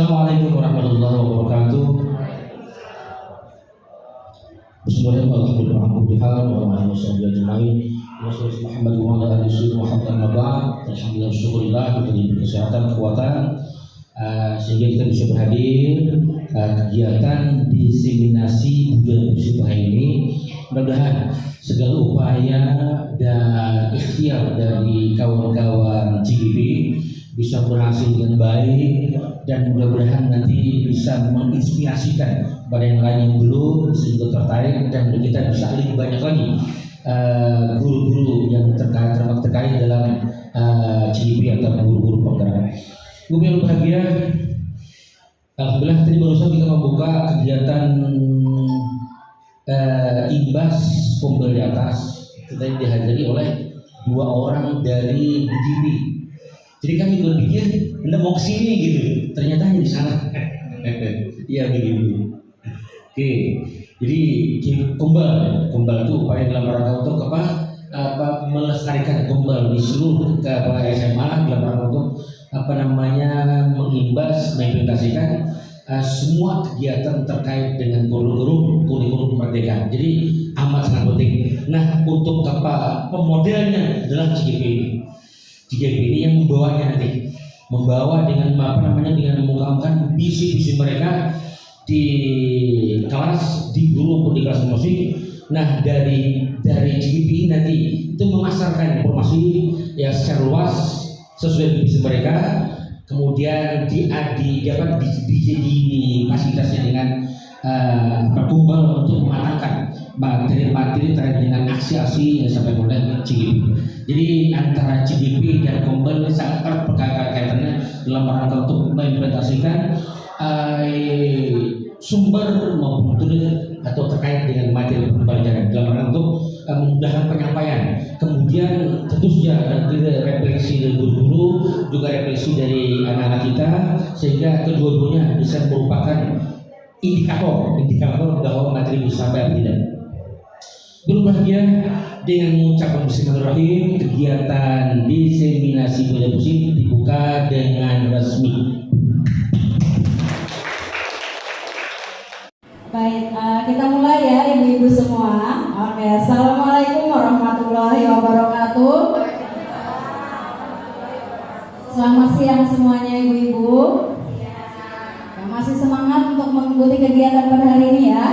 Assalamualaikum warahmatullahi wabarakatuh. Bismillahirrahmanirrahim. Alhamdulillah kita diberi kesehatan, kekuatan sehingga kita bisa berhadir kegiatan diseminasi budaya musibah ini. Mudah-mudahan segala upaya dan ikhtiar dari kawan-kawan CGP bisa berhasil dengan baik dan mudah-mudahan nanti bisa menginspirasikan pada yang lain yang belum bisa juga tertarik dan kita bisa lebih banyak lagi guru-guru yang terkait dalam CGP atau guru-guru penggerak. Guru yang bahagia, alhamdulillah tadi barusan kita membuka kegiatan imbas kumpul di atas. Kita dihadiri oleh 2 orang dari BGP. Jadi kami berpikir hendak mau kesini gitu, ternyata di sana. Iya begini. Oke, jadi kumbal itu upaya dalam rangka untuk melestarikan kumbal di seluruh SMA dalam rangka untuk mengimbas, mengimplementasikan semua kegiatan terkait dengan kurikulum kemerdekaan. Jadi amat sangat penting. Nah, untuk pemodelnya adalah CGP ini. CGP ini yang membawanya nanti, membawa dengan dengan mengungkapkan visi-visi mereka di kelas, di guru maupun di kelas musik. Nah, dari CGP ini nanti itu memasarkan informasi ya secara luas sesuai visi mereka, kemudian difasilitasi dengan berkumpul untuk mematangkan materi-materi terkait dengan aksi-aksi yang sampai oleh CGP. Jadi antara CGP dan kumpul sangat erat kaitannya dalam rangka untuk mengimplementasikan sumber maupun metode atau terkait dengan materi pembelajaran dalam rangka untuk memudahkan penyampaian. Kemudian tentu saja refleksi dari guru-guru, juga refleksi dari anak-anak kita, sehingga kedua-duanya bisa merupakan indikator bahwa materi bisa sampai atau tidak. Berbahagia dengan mengucapkan bismillahirrahmanirrahim, kegiatan diseminasi budaya musik dibuka dengan resmi. Baik, kita mulai ya ibu-ibu semua. Oke, assalamualaikum warahmatullahi wabarakatuh. Selamat siang semuanya ibu-ibu. Masih semangat untuk mengikuti kegiatan pada hari ini ya?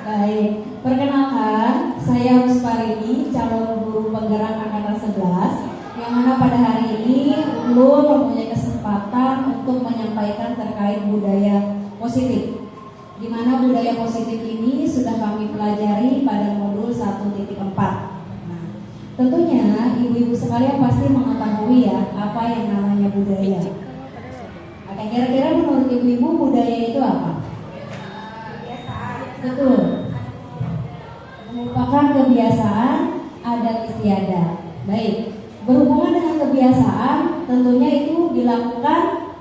Baik, perkenalkan saya Rusparini, calon guru penggerak angkatan 11, yang mana pada hari ini belum mempunyai kesempatan untuk menyampaikan terkait budaya positif, di mana budaya positif ini sudah kami pelajari pada modul 1.4. Nah, tentunya ibu-ibu sekalian pasti mengetahui ya apa yang namanya budaya. Oke, kira-kira menurut ibu-ibu budaya itu apa? Betul. Merupakan kebiasaan adat istiadat. Baik, berhubungan dengan kebiasaan, tentunya itu dilakukan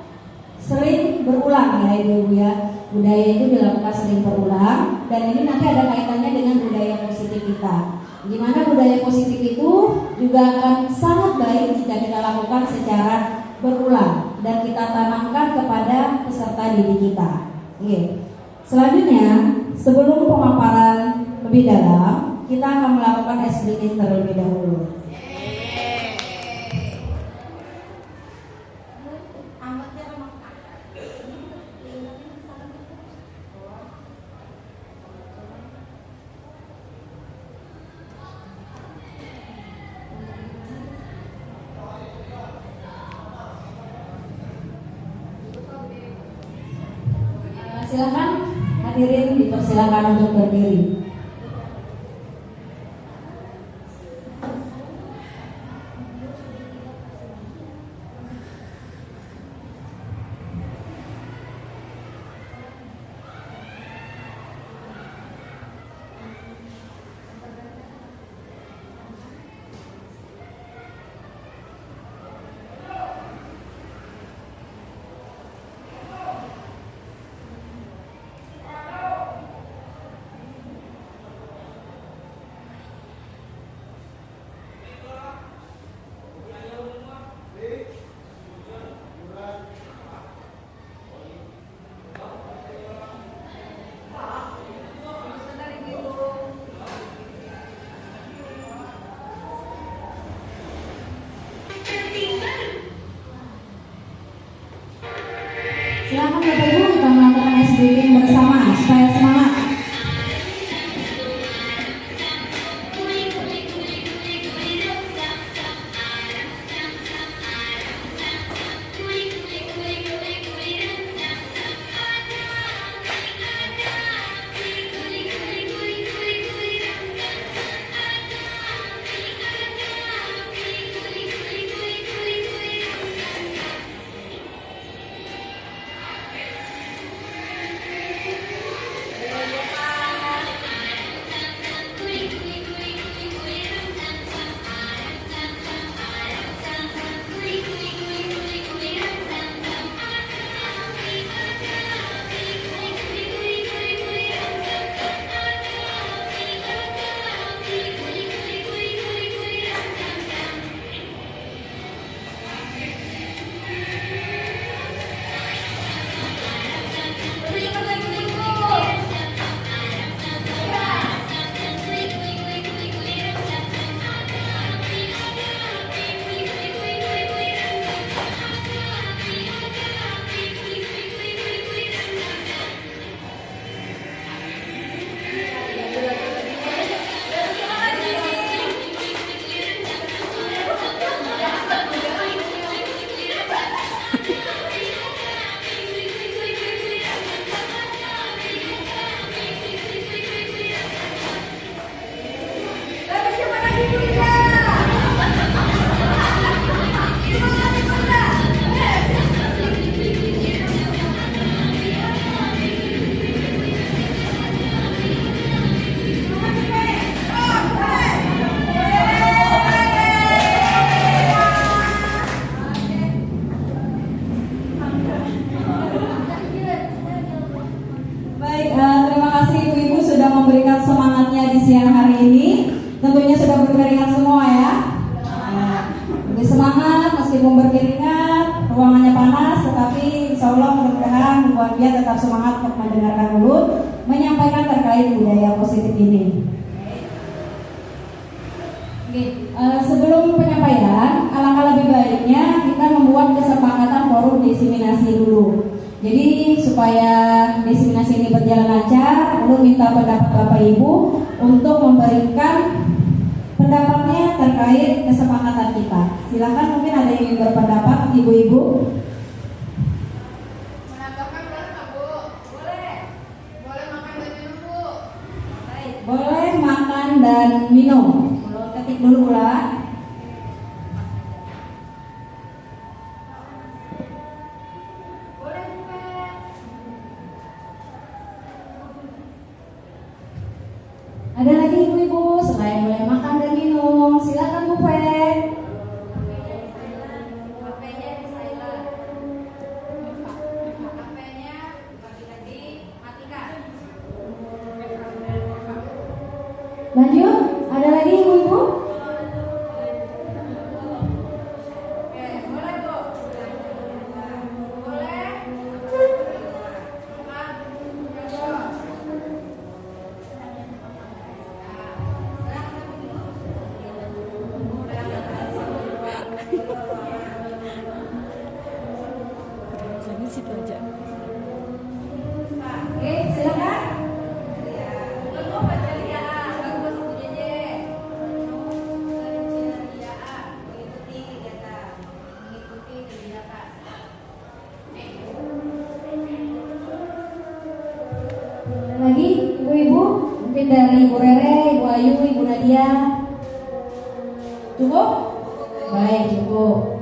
sering berulang ya ibu-ibu ya. Budaya itu dilakukan sering berulang, dan ini nanti ada kaitannya dengan budaya positif kita. Di mana budaya positif itu juga akan sangat baik jika kita lakukan secara berulang dan kita tanamkan kepada peserta didik kita. Oke. Selanjutnya, sebelum pemaparan lebih dalam, kita akan melakukan SBT terlebih dahulu. Silakan hadirin dipersilakan untuk berdiri. Silakan Bapak Ibu kita melakukan ice breathing bersama supaya semangat. Baik, terima kasih Ibu-Ibu sudah memberikan semangatnya di siang hari ini. Tentunya sudah berkeringat semua ya. Lebih semangat meskipun berkeringat, ruangannya panas, tetapi insya Allah mudah-mudahan buat dia tetap semangat untuk mendengarkan dulu, menyampaikan terkait budaya positif ini. Oke, sebelum penyampaian, alangkah lebih baiknya kita membuat kesepakatan forum diseminasi dulu. Jadi supaya diseminasi ini berjalan lancar, perlu minta pendapat Bapak Ibu untuk memberikan pendapatnya terkait kesepakatan kita. Silakan, mungkin ada yang ingin berpendapat, Ibu-Ibu. Menambahkan boleh nggak, Bu? Boleh. Boleh makan dan minum, Bu. Baik, boleh makan dan minum. Kalau ketik dulu ulang. Boleh, Bu. Ada lagi Ibu-Ibu selain boleh makan dan minum. Silakan Bu Pen. HP-nya di silent. HP-nya lagi matikan. Lanjut, ada lagi Ibu-Ibu? Oke, boleh, Bu. Boleh. Jadi situ aja. Oke, silakan. Lalu baca dia A, bagus Bu Jeje. Dia A, mengikuti kegiatan. Mengikuti kegiatan. Ada lagi Ibu-Ibu? Mungkin dari Ibu Rere, Ibu Ayu, Ibu Nadia. Cukup? Baik, cukup.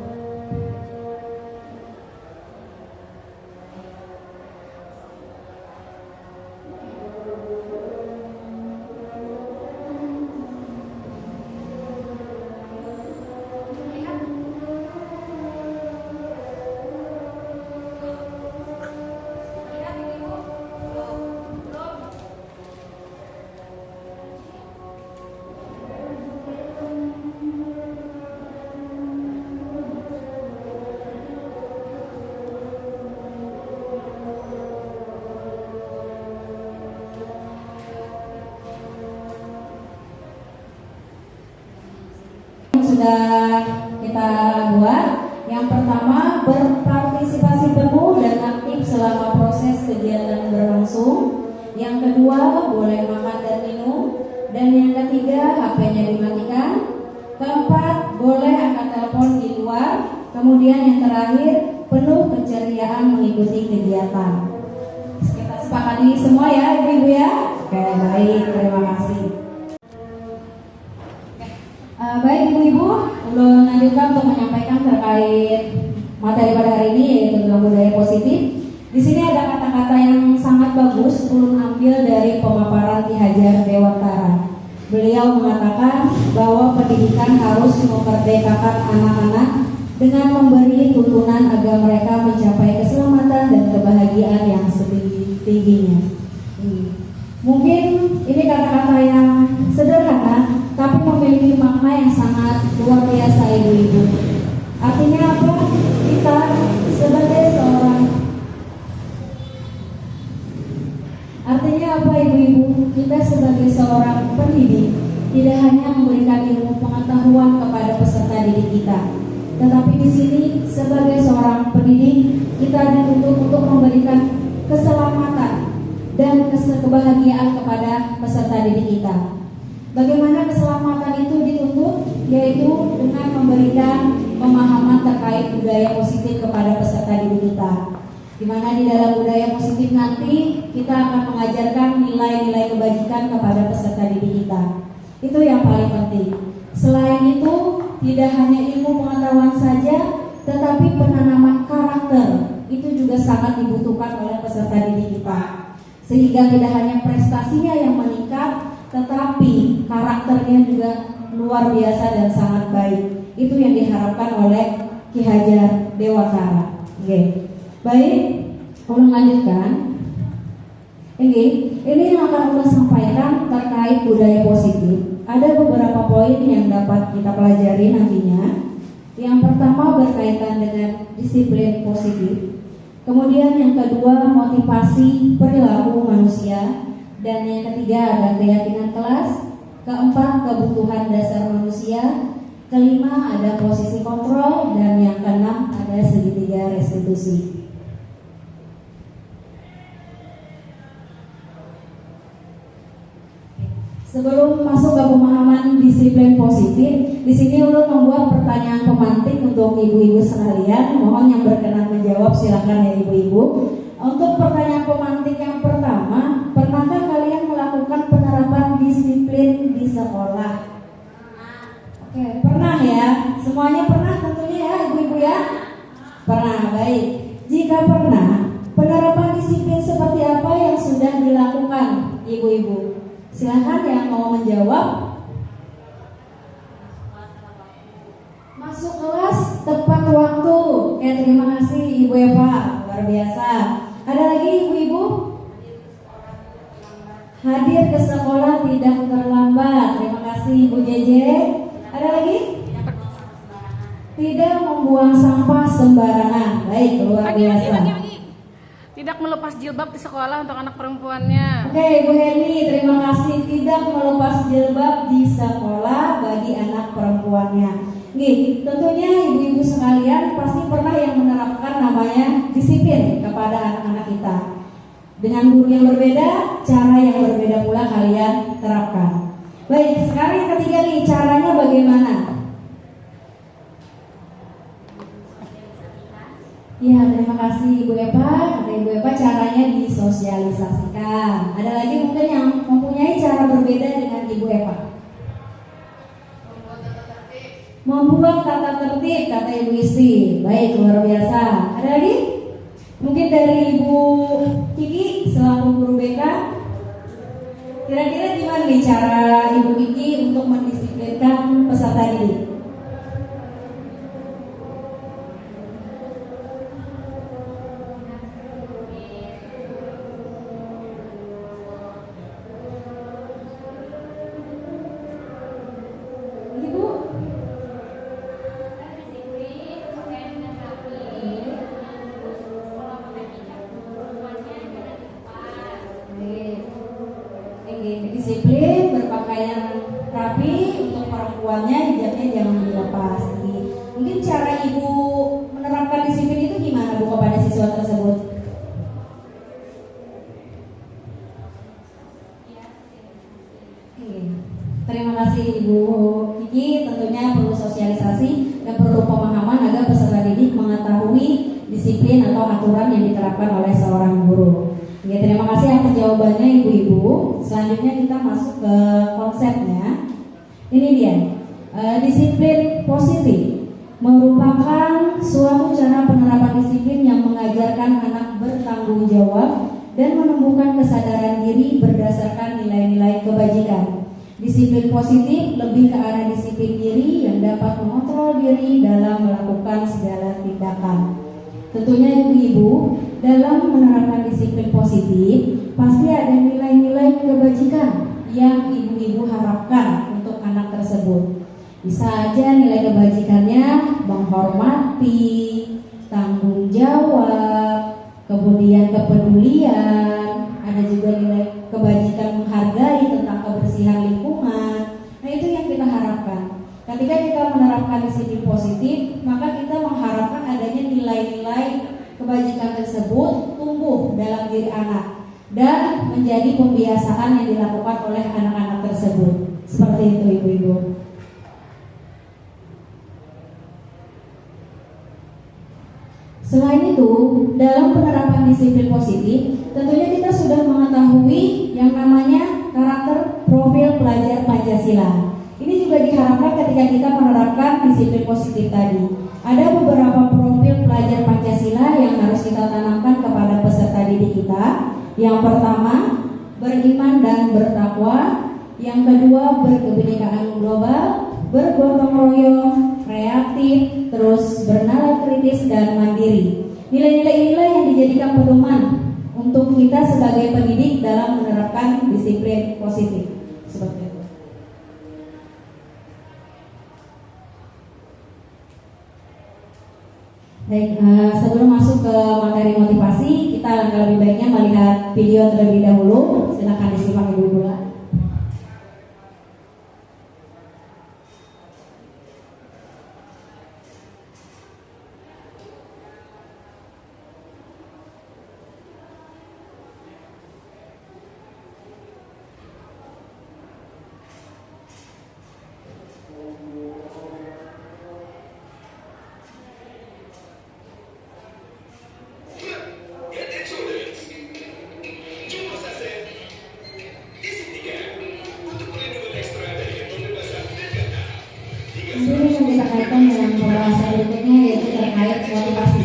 Sudah kita buat. Yang pertama, berpartisipasi penuh dan aktif selama kedua, boleh makan dan minum. Dan yang ketiga, HP-nya dimatikan. Keempat, boleh angkat telepon di luar. Kemudian yang terakhir, penuh keceriaan mengikuti kegiatan. Kita sepakati semua ya Ibu-ibu ya. Oke, baik, terima kasih. Baik Ibu-ibu, ulun lanjutkan untuk menyampaikan terkait materi pada hari ini, yaitu tentang budaya positif. Di sini ada kata-kata yang sangat bagus ulun ambil dari pemaparan Ki Hajar Dewantara. Beliau mengatakan bahwa pendidikan harus memerdekakan anak-anak dengan memberi tuntunan agar mereka mencapai keselamatan dan kebahagiaan yang setinggi-tingginya. Mungkin ini kata-kata yang sederhana, tapi memiliki makna yang sangat luar biasa Ibu-ibu. Artinya apa? Kita sebagai seorang Artinya apa Ibu-ibu? Kita sebagai seorang pendidik tidak hanya memberikan ilmu pengetahuan kepada peserta didik kita, tetapi di sini sebagai seorang pendidik kita dituntut untuk memberikan keselamatan dan kebahagiaan kepada peserta didik kita. Bagaimana keselamatan itu dituntut? Yaitu dengan memberikan pemahaman terkait budaya positif kepada peserta didik kita. Di mana di dalam budaya positif nanti kita akan mengajarkan nilai-nilai kebajikan kepada peserta didik kita. Itu yang paling penting. Selain itu, tidak hanya ilmu pengetahuan saja, tetapi penanaman karakter itu juga sangat dibutuhkan oleh peserta didik kita. Sehingga tidak hanya prestasinya yang meningkat, tetapi karakternya juga luar biasa dan sangat baik. Itu yang diharapkan oleh Ki Hajar Dewantara. Oke. Baik, ulun lanjutkan. Ini yang akan ulun sampaikan terkait budaya positif. Ada beberapa poin yang dapat kita pelajari nantinya. Yang pertama berkaitan dengan disiplin positif. Kemudian yang kedua motivasi perilaku manusia. Dan yang ketiga ada keyakinan kelas. Keempat kebutuhan dasar manusia. Kelima ada posisi kontrol. Dan yang keenam ada segitiga restitusi. Sebelum masuk ke pemahaman disiplin positif, di sini ulun membuat pertanyaan pemantik untuk ibu-ibu sekalian. Mohon yang berkenan menjawab silakan ya ibu-ibu. Untuk pertanyaan pemantik yang pertama, pernahkah kalian melakukan penerapan disiplin di sekolah? Oke, pernah ya. Semuanya pernah tentunya ya ibu-ibu ya. Pernah, baik. Jika pernah, penerapan disiplin seperti apa yang sudah dilakukan ibu-ibu? Silahkan yang mau menjawab. Masuk kelas tepat waktu. Oke, terima kasih Ibu Eva, luar biasa. Ada lagi ibu-ibu? Hadir ke sekolah tidak terlambat. Terima kasih Ibu Jeje. Ada lagi? Tidak membuang sampah sembarangan. Baik, luar biasa. Tidak melepas jilbab di sekolah untuk anak perempuannya. Oke, Ibu Heni, terima kasih. Tidak melepas jilbab di sekolah bagi anak perempuannya. Nih, tentunya ibu-ibu sekalian pasti pernah yang menerapkan namanya disiplin kepada anak-anak kita. Dengan guru yang berbeda, cara yang berbeda pula kalian terapkan. Baik, sekarang yang ketiga nih, caranya bagaimana? Ya, terima kasih Ibu Eva. Kata Ibu Eva caranya disosialisasikan. Ada lagi mungkin yang mempunyai cara berbeda dengan Ibu Eva. Membuat tata tertib, kata Ibu Isti. Baik, luar biasa. Ada lagi? Mungkin dari Ibu Kiki selaku guru BK. Kira-kira gimana nih cara Ibu Kiki untuk mendisiplinkan peserta didik? Disiplin, berpakaian rapi, untuk perempuannya hijabnya jangan dilepas. Mungkin cara ibu menerapkan disiplin itu gimana Bu kepada siswa tersebut? tentunya perlu sosialisasi dan perlu pemahaman agar peserta didik mengetahui disiplin atau aturan yang diterapkan oleh seorang guru. Ya, terima kasih atas jawabannya Ibu-ibu. Selanjutnya kita masuk ke konsepnya. Ini dia, disiplin positif merupakan suatu cara penerapan disiplin yang mengajarkan anak bertanggung jawab dan menumbuhkan kesadaran diri berdasarkan nilai-nilai kebajikan. Disiplin positif lebih ke arah disiplin diri yang dapat mengontrol diri dalam melakukan segala tindakan. Tentunya ibu-ibu dalam menerapkan disiplin positif pasti ada nilai-nilai kebajikan yang ibu-ibu harapkan untuk anak tersebut. Bisa aja nilai kebajikannya menghormati, tanggung jawab, kemudian kepedulian, ada juga nilai kebajikan menghargai tentang kebersihan lingkungan. Nah, itu yang kita harapkan. Ketika kita menerapkan disiplin positif, maka kita mengharapkan adanya nilai-nilai kebajikan tersebut tumbuh dalam diri anak dan menjadi pembiasaan yang dilakukan oleh anak-anak tersebut. Seperti itu ibu-ibu. Selain itu, dalam penerapan disiplin positif, tentunya kita sudah mengetahui yang namanya karakter profil pelajar Pancasila. Ini juga diharapkan ketika kita menerapkan disiplin positif tadi. Ada beberapa profil pelajar Pancasila yang harus kita tanamkan kepada peserta didik kita. Yang pertama, beriman dan bertakwa. Yang kedua, berkebinekaan global, bergotong royong, kreatif, terus bernalar kritis dan mandiri. Nilai-nilai inilah yang dijadikan pedoman untuk kita sebagai pendidik dalam menerapkan disiplin positif. Seperti itu. Baik, sebelum masuk ke materi motivasi, kita alangkah lebih baiknya melihat video terlebih dahulu. Silakan disimak ibu-ibu. Ini yang kita kaitkan dengan pembahasan berikutnya yaitu terkait motivasi.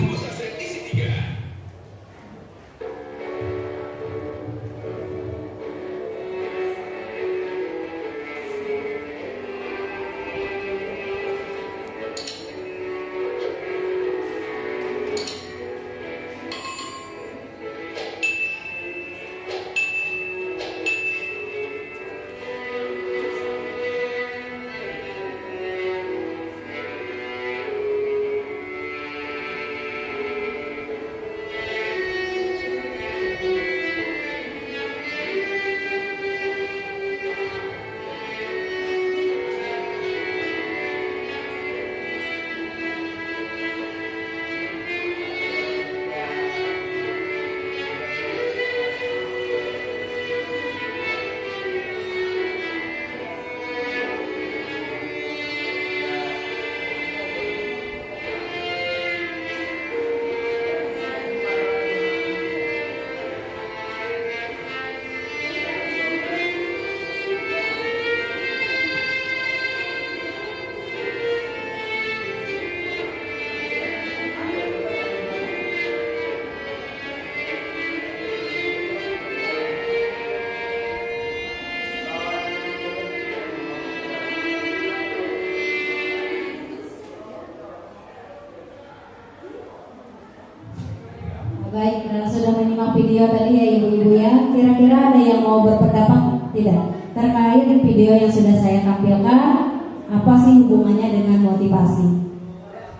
Baik, sudah menyimak video tadi ya ibu-ibu ya. Kira-kira ada yang mau berpendapat tidak terkait video yang sudah saya tampilkan? Apa sih hubungannya dengan motivasi?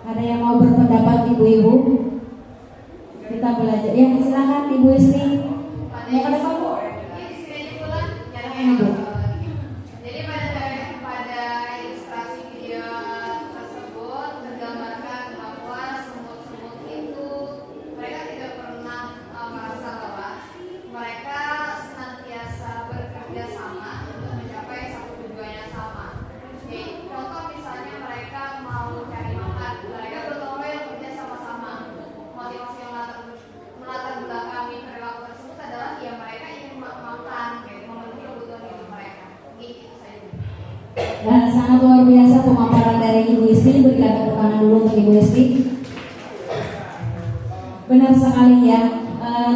Ada yang mau berpendapat ibu-ibu? Kita belajar. Ya silakan Ibu Istri. Mau ke depan Bu? Ibu. Jadi pada ilustrasi video tersebut tergambarkan bahwa semut-semut itu mereka tidak pernah merasa lelah. Mereka senantiasa bekerja sama untuk mencapai satu tujuan yang sama. Oke, contoh misalnya benar sekali ya.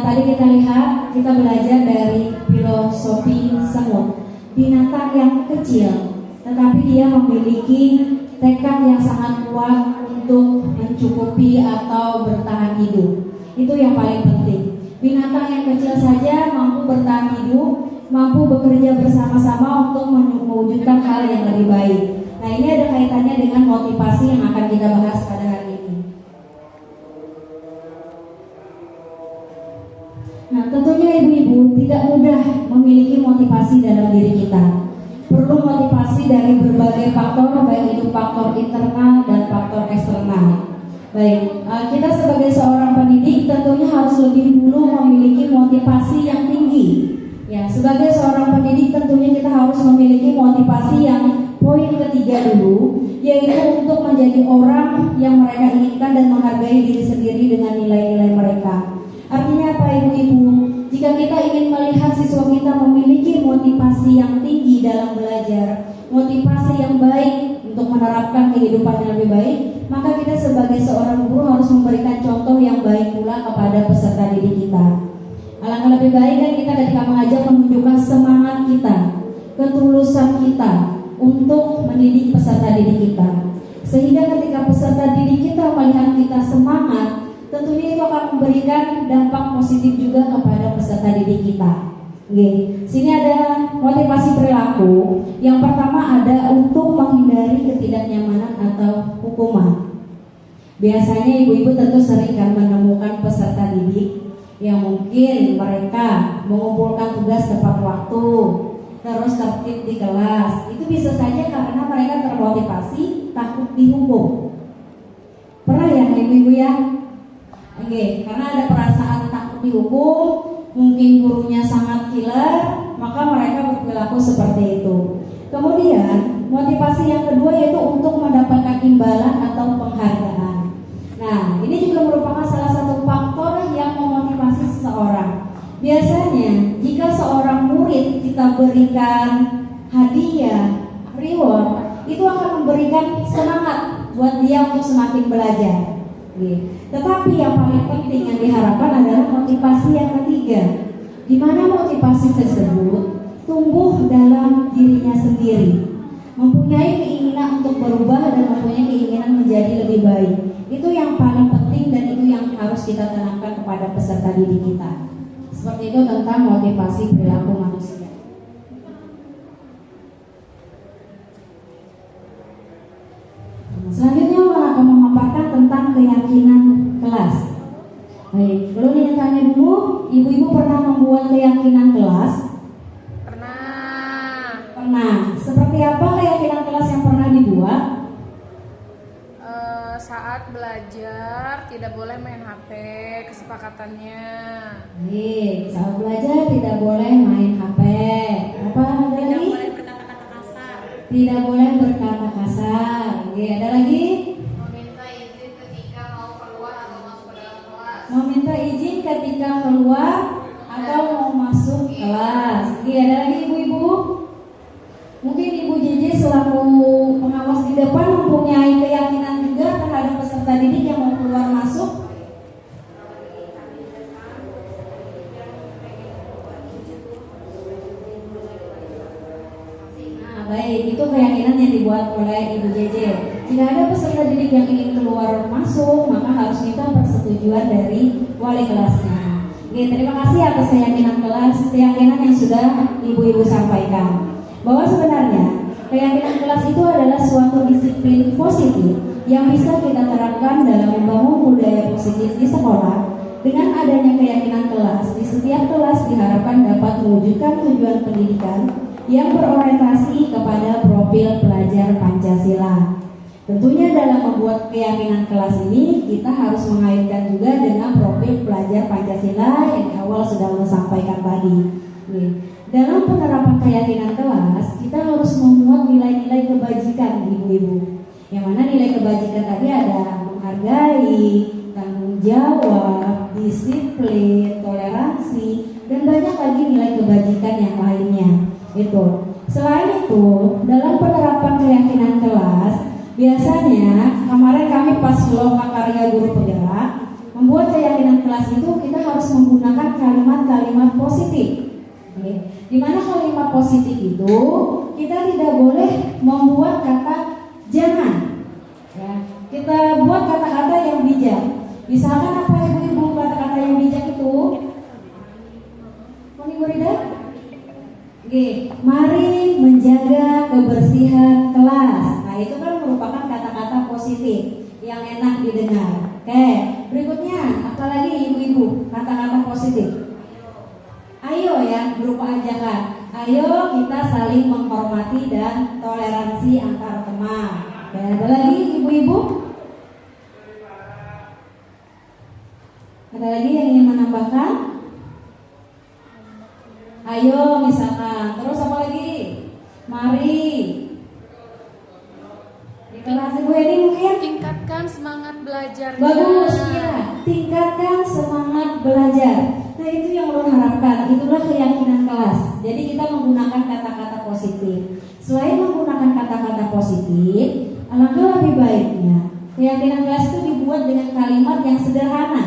Tadi kita lihat, kita belajar dari filosofi semut, binatang yang kecil, tetapi dia memiliki tekad yang sangat kuat untuk mencukupi atau bertahan hidup. Itu yang paling penting. Binatang yang kecil saja mampu bertahan hidup, mampu bekerja bersama-sama untuk mewujudkan hal yang lebih baik. Nah, ini ada kaitannya dengan motivasi yang akan kita bahas pada hari ini. Nah, tentunya ibu-ibu tidak mudah memiliki motivasi dalam diri kita. Perlu motivasi dari berbagai faktor, baik itu faktor internal dan faktor eksternal. Baik, kita sebagai seorang pendidik tentunya harus lebih dulu memiliki motivasi yang tinggi. Ya, sebagai seorang pendidik tentunya kita harus memiliki motivasi yang poin ketiga dulu, yaitu untuk menjadi orang yang mereka inginkan dan menghargai diri sendiri dengan nilai-nilai mereka. Artinya apa ibu-ibu? Jika kita ingin melihat siswa kita memiliki motivasi yang tinggi dalam belajar, motivasi yang baik untuk menerapkan kehidupan yang lebih baik, maka kita sebagai seorang guru harus memberikan contoh yang baik pula kepada peserta didik kita. Alangkah lebih baik kan kita ketika mengajar menunjukkan semangat kita, ketulusan kita untuk mendidik peserta didik kita. Sehingga ketika peserta didik kita melihat kita semangat, tentunya itu akan memberikan dampak positif juga kepada peserta didik kita. Oke, sini ada motivasi perilaku. Yang pertama ada untuk menghindari ketidaknyamanan atau hukuman. Biasanya ibu-ibu tentu sering kan menemukan peserta didik yang mungkin mereka mengumpulkan tugas tepat waktu, terus tertib di kelas. Itu bisa saja karena mereka termotivasi takut dihukum. Pernah ya ibu-ibu ya? Oke, karena ada perasaan takut dihukum, mungkin gurunya sangat killer, maka mereka berperilaku seperti itu. Kemudian motivasi yang kedua yaitu untuk mendapatkan imbalan atau penghargaan. Nah, ini juga merupakan salah satu faktor yang memotivasi seseorang. Biasanya jika seorang murid kita berikan hadiah, reward, itu akan memberikan semangat buat dia untuk semakin belajar. Tetapi yang paling penting yang diharapkan adalah motivasi yang ketiga, di mana motivasi tersebut tumbuh dalam dirinya sendiri, mempunyai keinginan untuk berubah dan mempunyai keinginan menjadi lebih baik. Itu yang paling penting dan itu yang harus kita tanamkan kepada peserta didik kita. Seperti itu tentang motivasi perilaku manusia. Selanjutnya akan memaparkan tentang keyakinan kelas. Baik, belum yang tanya dulu, ibu-ibu pernah membuat keyakinan kelas? Pernah. Seperti apa keyakinan kelas yang pernah dibuat? Saat belajar tidak boleh main HP, kesepakatannya. Baik, saat belajar tidak boleh main HP. Apa ada lagi? Tidak boleh berkata-kata kasar. Tidak boleh berkata kasar. Oke, ada lagi? Meminta izin ketika mau keluar atau masuk ke dalam kelas. Meminta izin ketika keluar atau mau masuk kelas. Oke, ada lagi ibu-ibu? Mungkin Ibu JJ selaku pengawas di depan mempunyai keyakinan juga terhadap peserta didik yang mau keluar masuk. Nah, baik, itu keyakinan yang dibuat oleh Ibu JJ. Jika ada peserta didik yang ingin keluar masuk, maka harus minta persetujuan dari wali kelasnya. Oke, terima kasih atas keyakinan yang sudah ibu-ibu sampaikan. Bahwa sebenarnya keyakinan kelas itu adalah suatu disiplin positif yang bisa kita terapkan dalam membangun budaya positif di sekolah. Dengan adanya keyakinan kelas, di setiap kelas diharapkan dapat mewujudkan tujuan pendidikan yang berorientasi kepada profil pelajar Pancasila. Tentunya dalam membuat keyakinan kelas ini kita harus mengaitkan juga dengan profil pelajar Pancasila yang di awal sudah saya sampaikan tadi. Dalam penerapan keyakinan kelas, kita harus memuat nilai-nilai kebajikan, ibu-ibu. Yang mana nilai kebajikan tadi ada menghargai, tanggung jawab, disiplin, toleransi, dan banyak lagi nilai kebajikan yang lainnya. Itu. Selain itu, dalam penerapan keyakinan kelas, biasanya kemarin kami pas loka karya guru penggerak membuat keyakinan kelas itu kita harus menggunakan kalimat-kalimat positif. Oke. Di mana kalimat positif itu kita tidak boleh membuat kata jangan. Ya. Kita buat kata-kata yang bijak. Misalkan apa ibu-ibu kata-kata yang bijak itu? Ibu Rida? Oke, mari menjaga kebersihan kelas. Nah, itu kan merupakan kata-kata positif yang enak didengar. Oke, berikutnya apalagi ibu-ibu kata-kata positif? Ayo ya, berupa ajakan. Ayo kita saling menghormati dan toleransi antar teman. Oke, ada lagi ibu-ibu? Ada lagi yang ingin menambahkan? Ayo misalkan, terus apa lagi? Mari. Di kelas Ibu Edi mungkin? Tingkatkan semangat belajarnya. Bagus ya, tingkatkan semangat belajar. Nah itu yang ulun harapkan, itulah keyakinan kelas. Jadi kita menggunakan kata-kata positif. Selain menggunakan kata-kata positif, alangkah lebih baiknya keyakinan kelas itu dibuat dengan kalimat yang sederhana,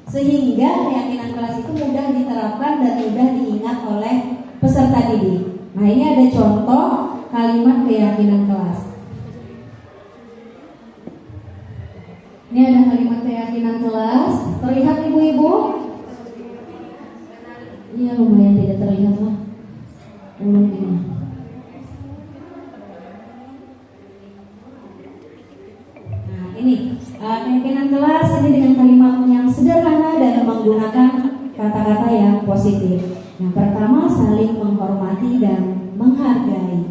sehingga keyakinan kelas itu mudah diterapkan dan mudah diingat oleh peserta didik. Nah ini ada contoh kalimat keyakinan kelas. Ini ada kalimat keyakinan kelas. Terlihat ibu-ibu? Iya lumayan tidak terlihat lah. Ulun ini. Nah ini keyakinan kelas ini dengan kalimat yang sederhana dan menggunakan kata-kata yang positif. Yang pertama, saling menghormati dan menghargai.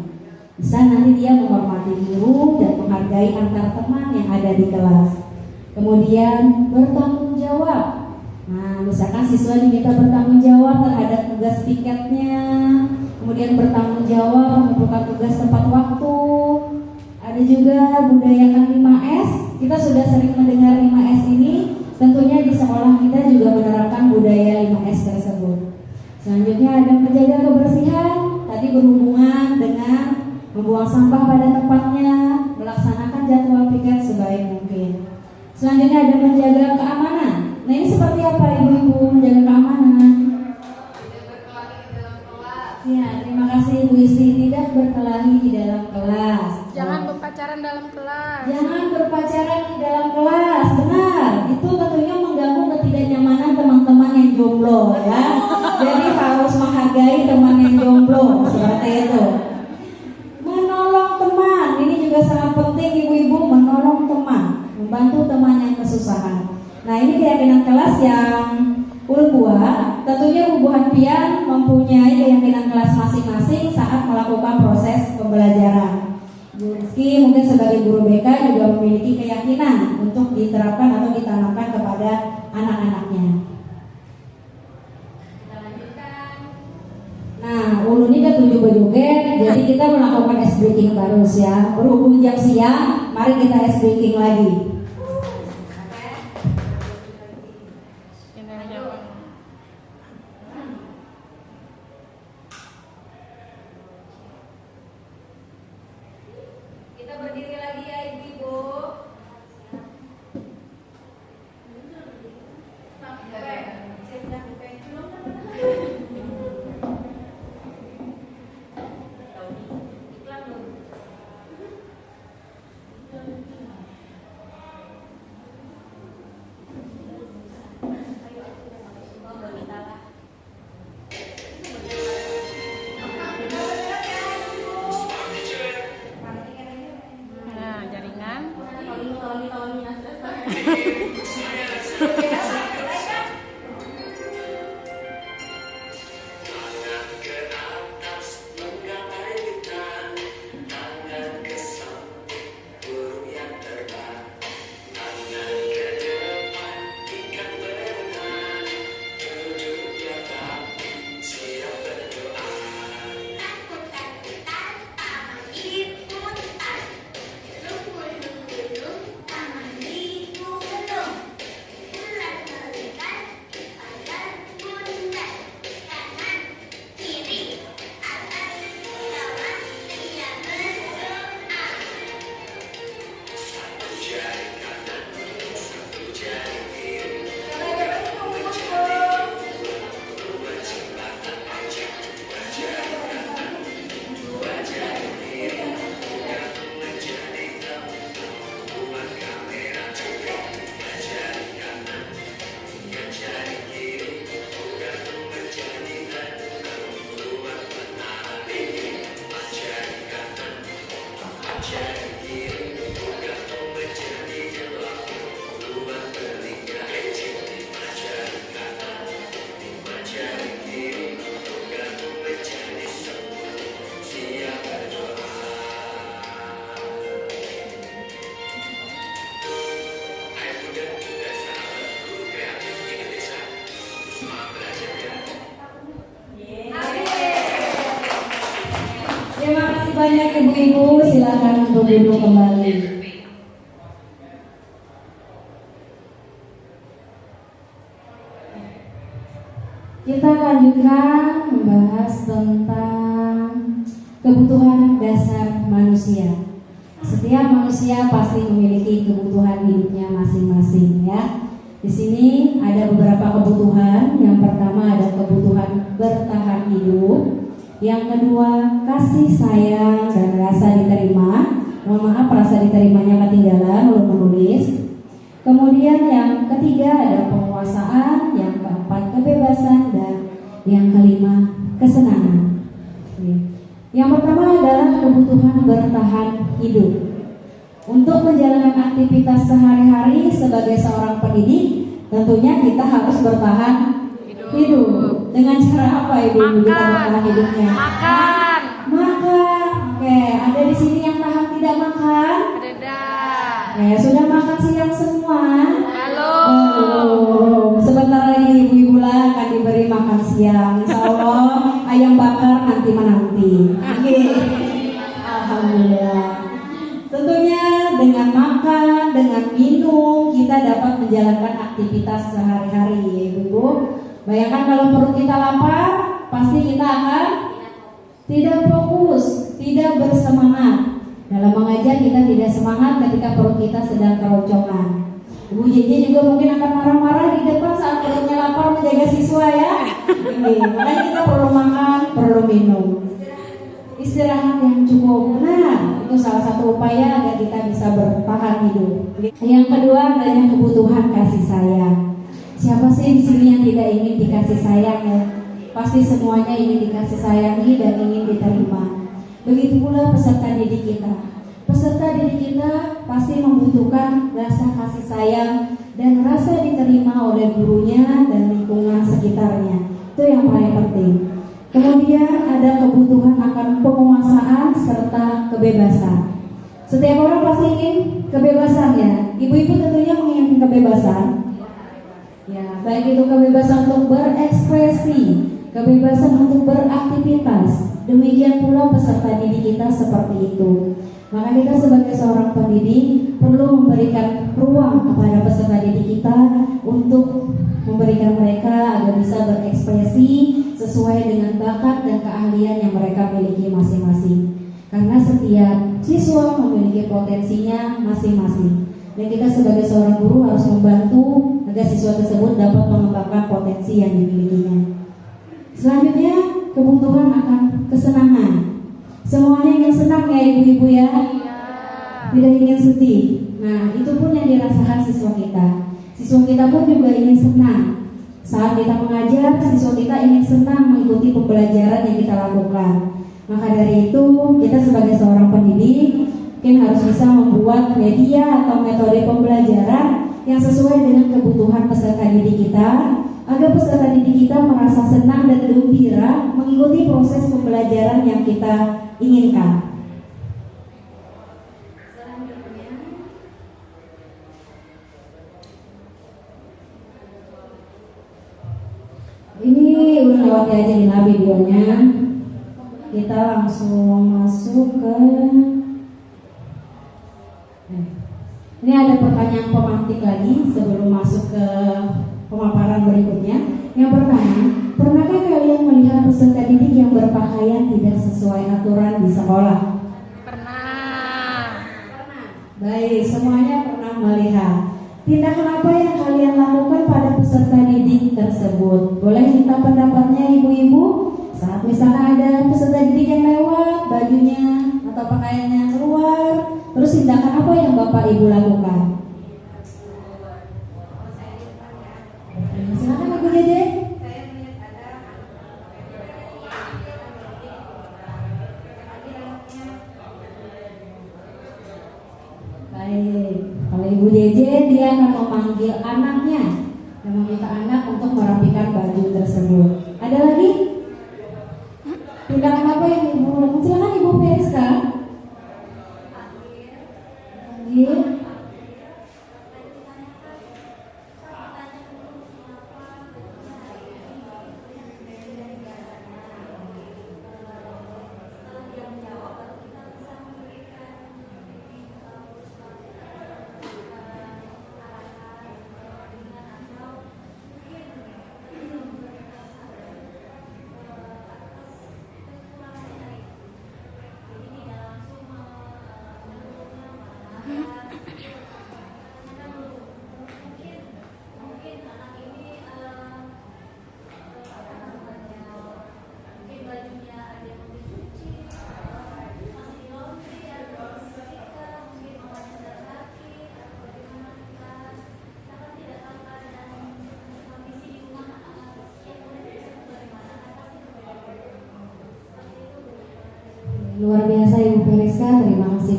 Bisa nanti dia menghormati guru dan menghargai antar teman yang ada di kelas. Kemudian bertanggung jawab. Nah, misalkan siswa diminta bertanggung jawab terhadap tugas piketnya, kemudian bertanggung jawab mengumpulkan tugas tepat waktu. Ada juga budayakan 5S. Kita sudah sering mendengar 5S ini. Tentunya di sekolah kita juga menerapkan budaya 5S tersebut. Selanjutnya ada menjaga kebersihan. Tadi berhubungan dengan membuang sampah pada tempatnya, melaksanakan jadwal piket sebaik mungkin. Selanjutnya ada menjaga keamanan. Nah ini seperti apa ibu-ibu menjaga keamanan? Tidak berkelahi di dalam kelas. Ya, terima kasih Bu Isti. Tidak berkelahi di dalam kelas. Jangan berpacaran dalam kelas. Jangan berpacaran di dalam kelas. Benar. Itu tentunya mengganggu ketidaknyamanan teman-teman yang jomblo ya. Jadi harus menghargai teman yang jomblo seperti itu. Menolong teman. Ini juga sangat penting ibu-ibu, menolong teman, membantu teman yang kesusahan. Nah ini keyakinan kelas yang ulun buat. Tentunya Bu Hanpian mempunyai keyakinan kelas masing-masing saat melakukan proses pembelajaran. Bu Rizky mungkin sebagai guru BK juga memiliki keyakinan untuk diterapkan atau ditanamkan kepada anak-anaknya. Kita lanjutkan. Nah ulun ini kan 7 berjoget, jadi kita melakukan ice breaking terus ya. Berhubung jam siang, mari kita ice breaking lagi. Kita berdiri lagi ya ibu-ibu. Nah, jaringan. Taman liputan, banyak ibu-ibu, silakan untuk duduk kembali. Kita lanjutkan membahas tentang kebutuhan dasar manusia. Setiap manusia pasti memiliki kebutuhan hidupnya masing-masing ya. Di sini ada beberapa kebutuhan. Yang pertama ada kebutuhan bertahan hidup. Yang kedua kasih sayang dan rasa diterima. Mohon maaf, rasa diterimanya ketinggalan, belum menulis. Kemudian yang ketiga ada penguasaan. Yang keempat kebebasan dan yang kelima kesenangan. Yang pertama adalah kebutuhan bertahan hidup. Untuk menjalankan aktivitas sehari-hari sebagai seorang pendidik, tentunya kita harus bertahan hidup. Dengan cara apa ibu kita bertahan hidupnya? Makan. Makan. Oke, ada di sini yang tahan tidak makan? Ada. Oke, sudah makan siang semua? Halo. Sebentar lagi ibu-ibu lah akan diberi makan siang. Insya Allah ayam bakar nanti menanti. Oke. Alhamdulillah. Tentunya dengan makan, dengan minum kita dapat menjalankan aktivitas sehari-hari ya ibu-ibu. Bayangkan kalau perut kita lapar, pasti kita akan tidak fokus, tidak bersemangat. Dalam mengajar kita tidak semangat ketika perut kita sedang keroncongan. Ibu JJ juga mungkin akan marah-marah di depan saat perutnya lapar menjaga siswa ya. Makanya kita perlu makan, perlu minum. Istirahat yang cukup, nah itu salah satu upaya agar kita bisa bertahan hidup. Yang kedua adanya kebutuhan kasih sayang. Siapa sih di sini yang tidak ingin dikasih sayang ya? Pasti semuanya ingin dikasih sayangi dan ingin diterima. Begitu pula peserta didik kita. Peserta didik kita pasti membutuhkan rasa kasih sayang dan rasa diterima oleh gurunya dan lingkungan sekitarnya. Itu yang paling penting. Kemudian ada kebutuhan akan penguasaan serta kebebasan. Setiap orang pasti ingin kebebasan ya. Ibu-ibu tentunya menginginkan kebebasan. Ya, baik itu kebebasan untuk berekspresi, kebebasan untuk beraktivitas. Demikian pula peserta didik kita seperti itu. Maka kita sebagai seorang pendidik perlu memberikan ruang kepada peserta didik kita untuk memberikan mereka agar bisa berekspresi sesuai dengan bakat dan keahlian yang mereka miliki masing-masing. Karena setiap siswa memiliki potensinya masing-masing. Dan kita sebagai seorang guru harus membantu agar siswa tersebut dapat mengembangkan potensi yang dimilikinya. Selanjutnya, kebutuhan akan kesenangan. Semuanya ingin senang ya ibu-ibu ya. Tidak ingin sedih. Nah, itu pun yang dirasakan siswa kita. Siswa kita pun juga ingin senang. Saat kita mengajar, siswa kita ingin senang mengikuti pembelajaran yang kita lakukan. Maka dari itu, kita sebagai seorang pendidik mungkin harus bisa membuat media atau metode pembelajaran yang sesuai dengan kebutuhan peserta didik kita, agar peserta didik kita merasa senang dan gembira mengikuti proses pembelajaran yang kita inginkan. Ini udah lewat aja nih lah videonya. Kita langsung masuk ke ini ada pertanyaan pemantik lagi sebelum masuk ke pemaparan berikutnya. Yang pertama, pernahkah kalian melihat peserta didik yang berpakaian tidak sesuai aturan di sekolah? Pernah. Baik, semuanya pernah melihat. Tindakan apa yang kalian lakukan pada peserta didik tersebut? Boleh minta pendapatnya ibu-ibu? Saat misalnya ada peserta didik yang lewat, bajunya atau pakaiannya keluar, terus tindakan apa yang Bapak Ibu lakukan? Silakan Ibu Dede. Baik, kalau Ibu Dede dia akan memanggil anaknya dan meminta anak untuk merapikan baju tersebut. Ada lagi? Tindakan apa yang Ibu lakukan? Silakan Ibu Periska. Panggil.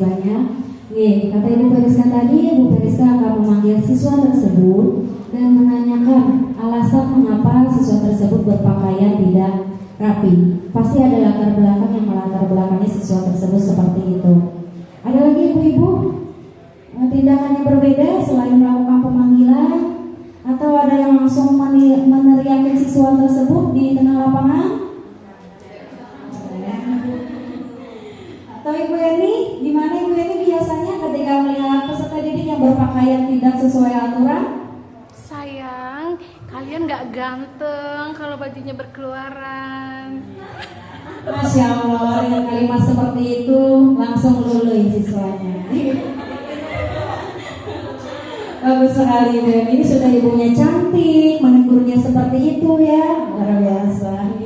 banyak. Kata Ibu Periska tadi, Ibu Periska akan memanggil siswa tersebut dan menanyakan alasan mengapa siswa tersebut berpakaian tidak rapi. Pasti ada latar belakang yang melatar belakangi siswa tersebut seperti itu. Ada lagi ibu-ibu tindakan yang berbeda selain melakukan pemanggilan, atau ada yang langsung meneriakin siswa tersebut di tengah lapangan? Atau Ibu Eni, gimana Ibu Eni biasanya ketika melihat peserta didik yang berpakaian tidak sesuai aturan? Sayang, kalian gak ganteng kalau bajunya berkeluaran. Masya Allah, dengan kalimat seperti itu langsung luluh siswanya. Bagus sekali Ibu Eni, ini sudah ibunya cantik, menegurnya seperti itu ya, luar biasa.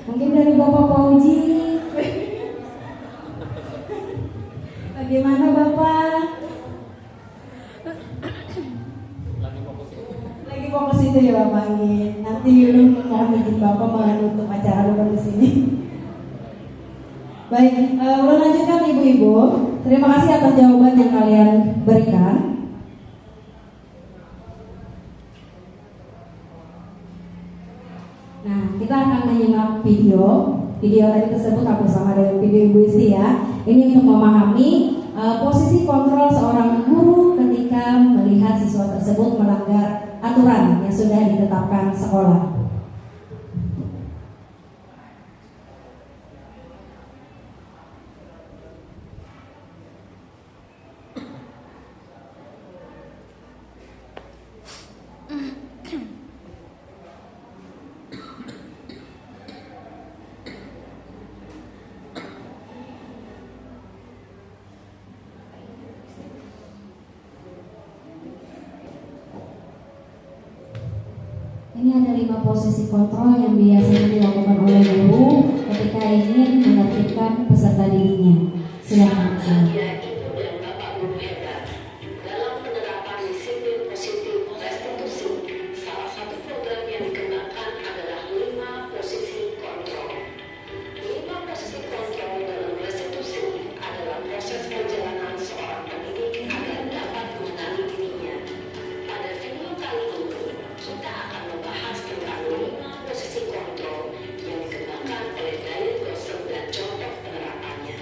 Mungkin dari Bapak Pauji, bagaimana Bapak? Lagi fokus itu ya Bapak. Nanti Yunus mohon izin Bapak menutup acara dulu di sini. Baik, ulun lanjutkan ibu-ibu. Terima kasih atas jawaban yang kalian berikan. Nah, kita akan menyimak video tadi tersebut hampir sama dengan video Ibu Isti ya. Ini untuk memahami posisi kontrol seorang guru ketika melihat siswa tersebut melanggar aturan yang sudah ditetapkan sekolah. Ini ada 5 posisi kontrol yang biasanya dilakukan oleh guru ketika ingin menertibkan peserta didiknya. Silakan. Ibu dan Bapak Guru hebat. Dalam penerapan disiplin positif restitusi, salah satu program yang dikembangkan adalah 5 posisi kontrol. 5 posisi kontrol dalam restitusi adalah proses perjalanan seorang pendidik agar dapat mengenali dirinya. Pada video kali ini, kita akan membahas tentang 5 posisi kontrol yang dikembangkan oleh Dayat Gosem dan contoh penerapannya.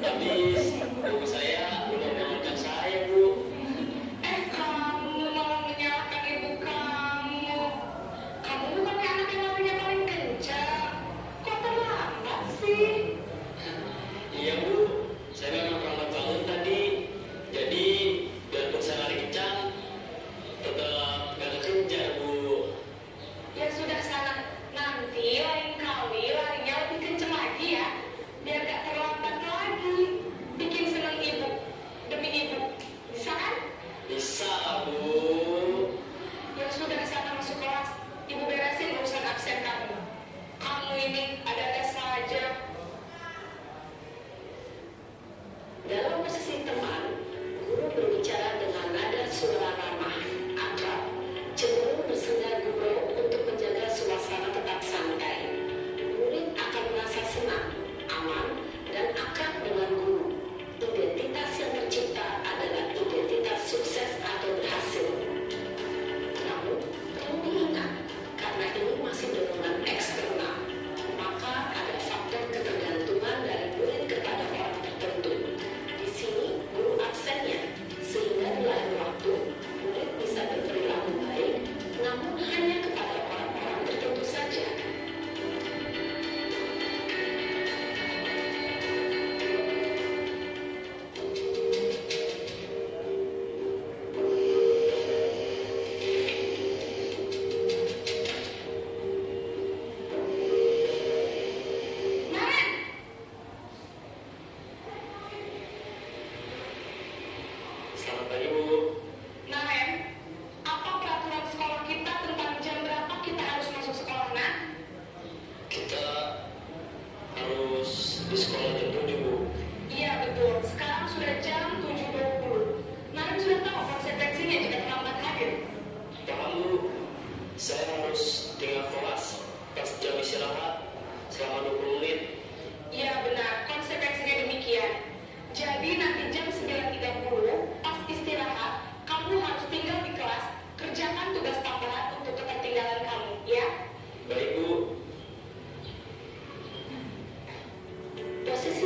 Habis ibu saya udah menyalahkan saya, Bu. Kamu malah menyalahkan ibu kamu. Kamu bukannya anak yang larinya paling kencang. Kok terlambat sih? Iya, Bu. Saya memang terlambat bangun tadi. Jadi, biarpun saya lari kencang, tetap gak kekejar, Bu. Ya sudah sana. Nanti lain kali larinya lebih kencang lagi ya. Biar gak terlambat lagi. Bikin senang ibu. Demi ibu. Bisa kan? Bisa, Bu. Ya sudah sana masuk kelas. Ibu beresin urusan absen kamu. Kamu ini ada-ada saja. Dalam posisi teman, guru berbicara dengan nada suara ramah, akrab, cenderung bersenda gurau untuk menjaga suasana tetap santai. Murid akan merasa senang, aman, dan akrab dengan guru. Identitas yang tercipta adalah identitas sukses atau berhasil. Namun, perlu diingat, karena ini masih dorongan eksternal, maka ada faktor ketergantungan dari murid kepada orang tertentu. Di sini, guru absennya, sehingga di lain waktu, murid bisa berperilaku baik, namun hanya kepada orang-orang tertentu saja. Selamat pagi, Bu. Naren, apa peraturan sekolah kita tentang jam berapa kita harus masuk sekolah, Nak? Kita harus di sekolah jam 7, Bu. Iya, betul. Sekarang sudah jam 7.20. Naren sudah tahu konsekuensinya jika terlambat hadir. Paham, Bu. Saya harus tinggal kelas pas jam istirahat selama 20 menit. Iya, benar. Konsekuensinya demikian. Jadi nanti jam 9.30 pas istirahat, kamu harus tinggal di kelas, kerjakan tugas tambahan untuk ketertinggalan kamu, ya? Baik, Bu. Posisi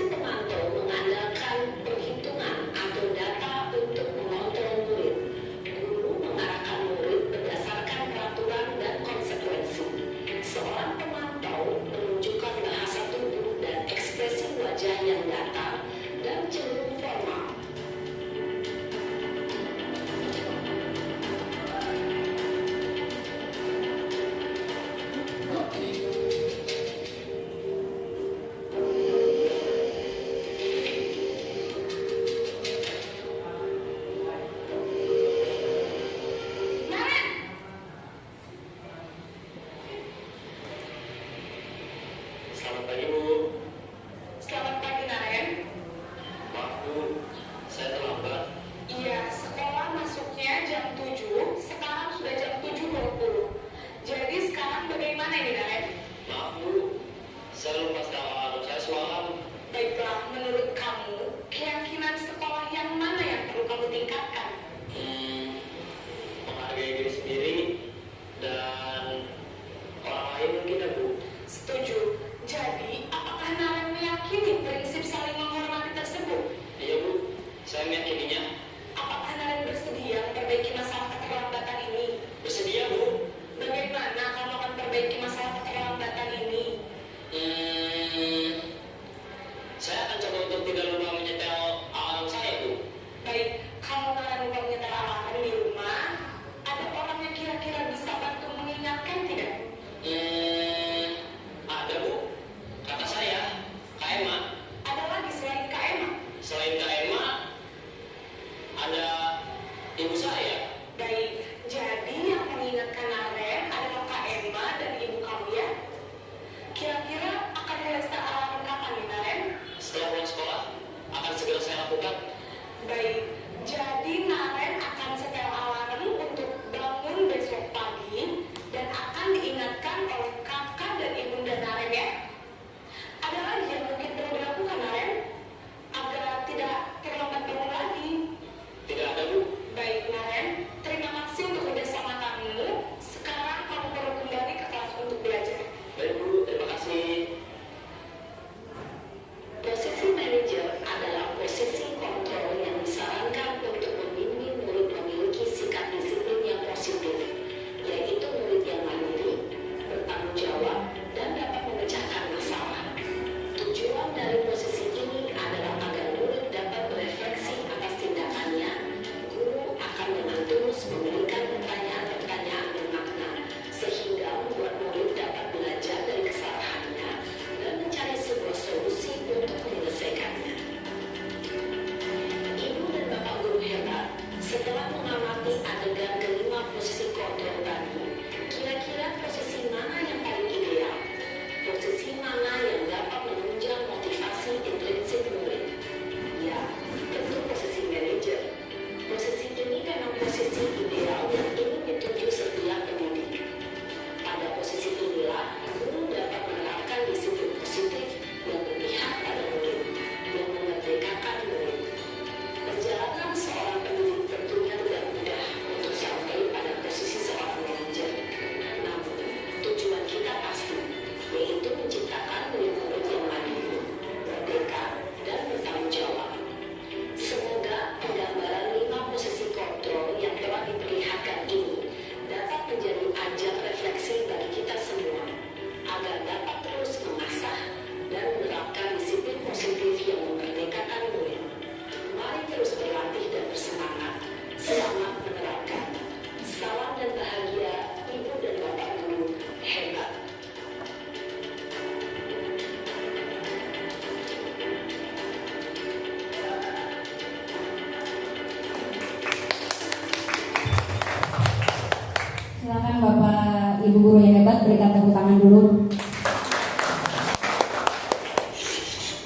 ibu guru yang hebat, berikan tepuk tangan dulu.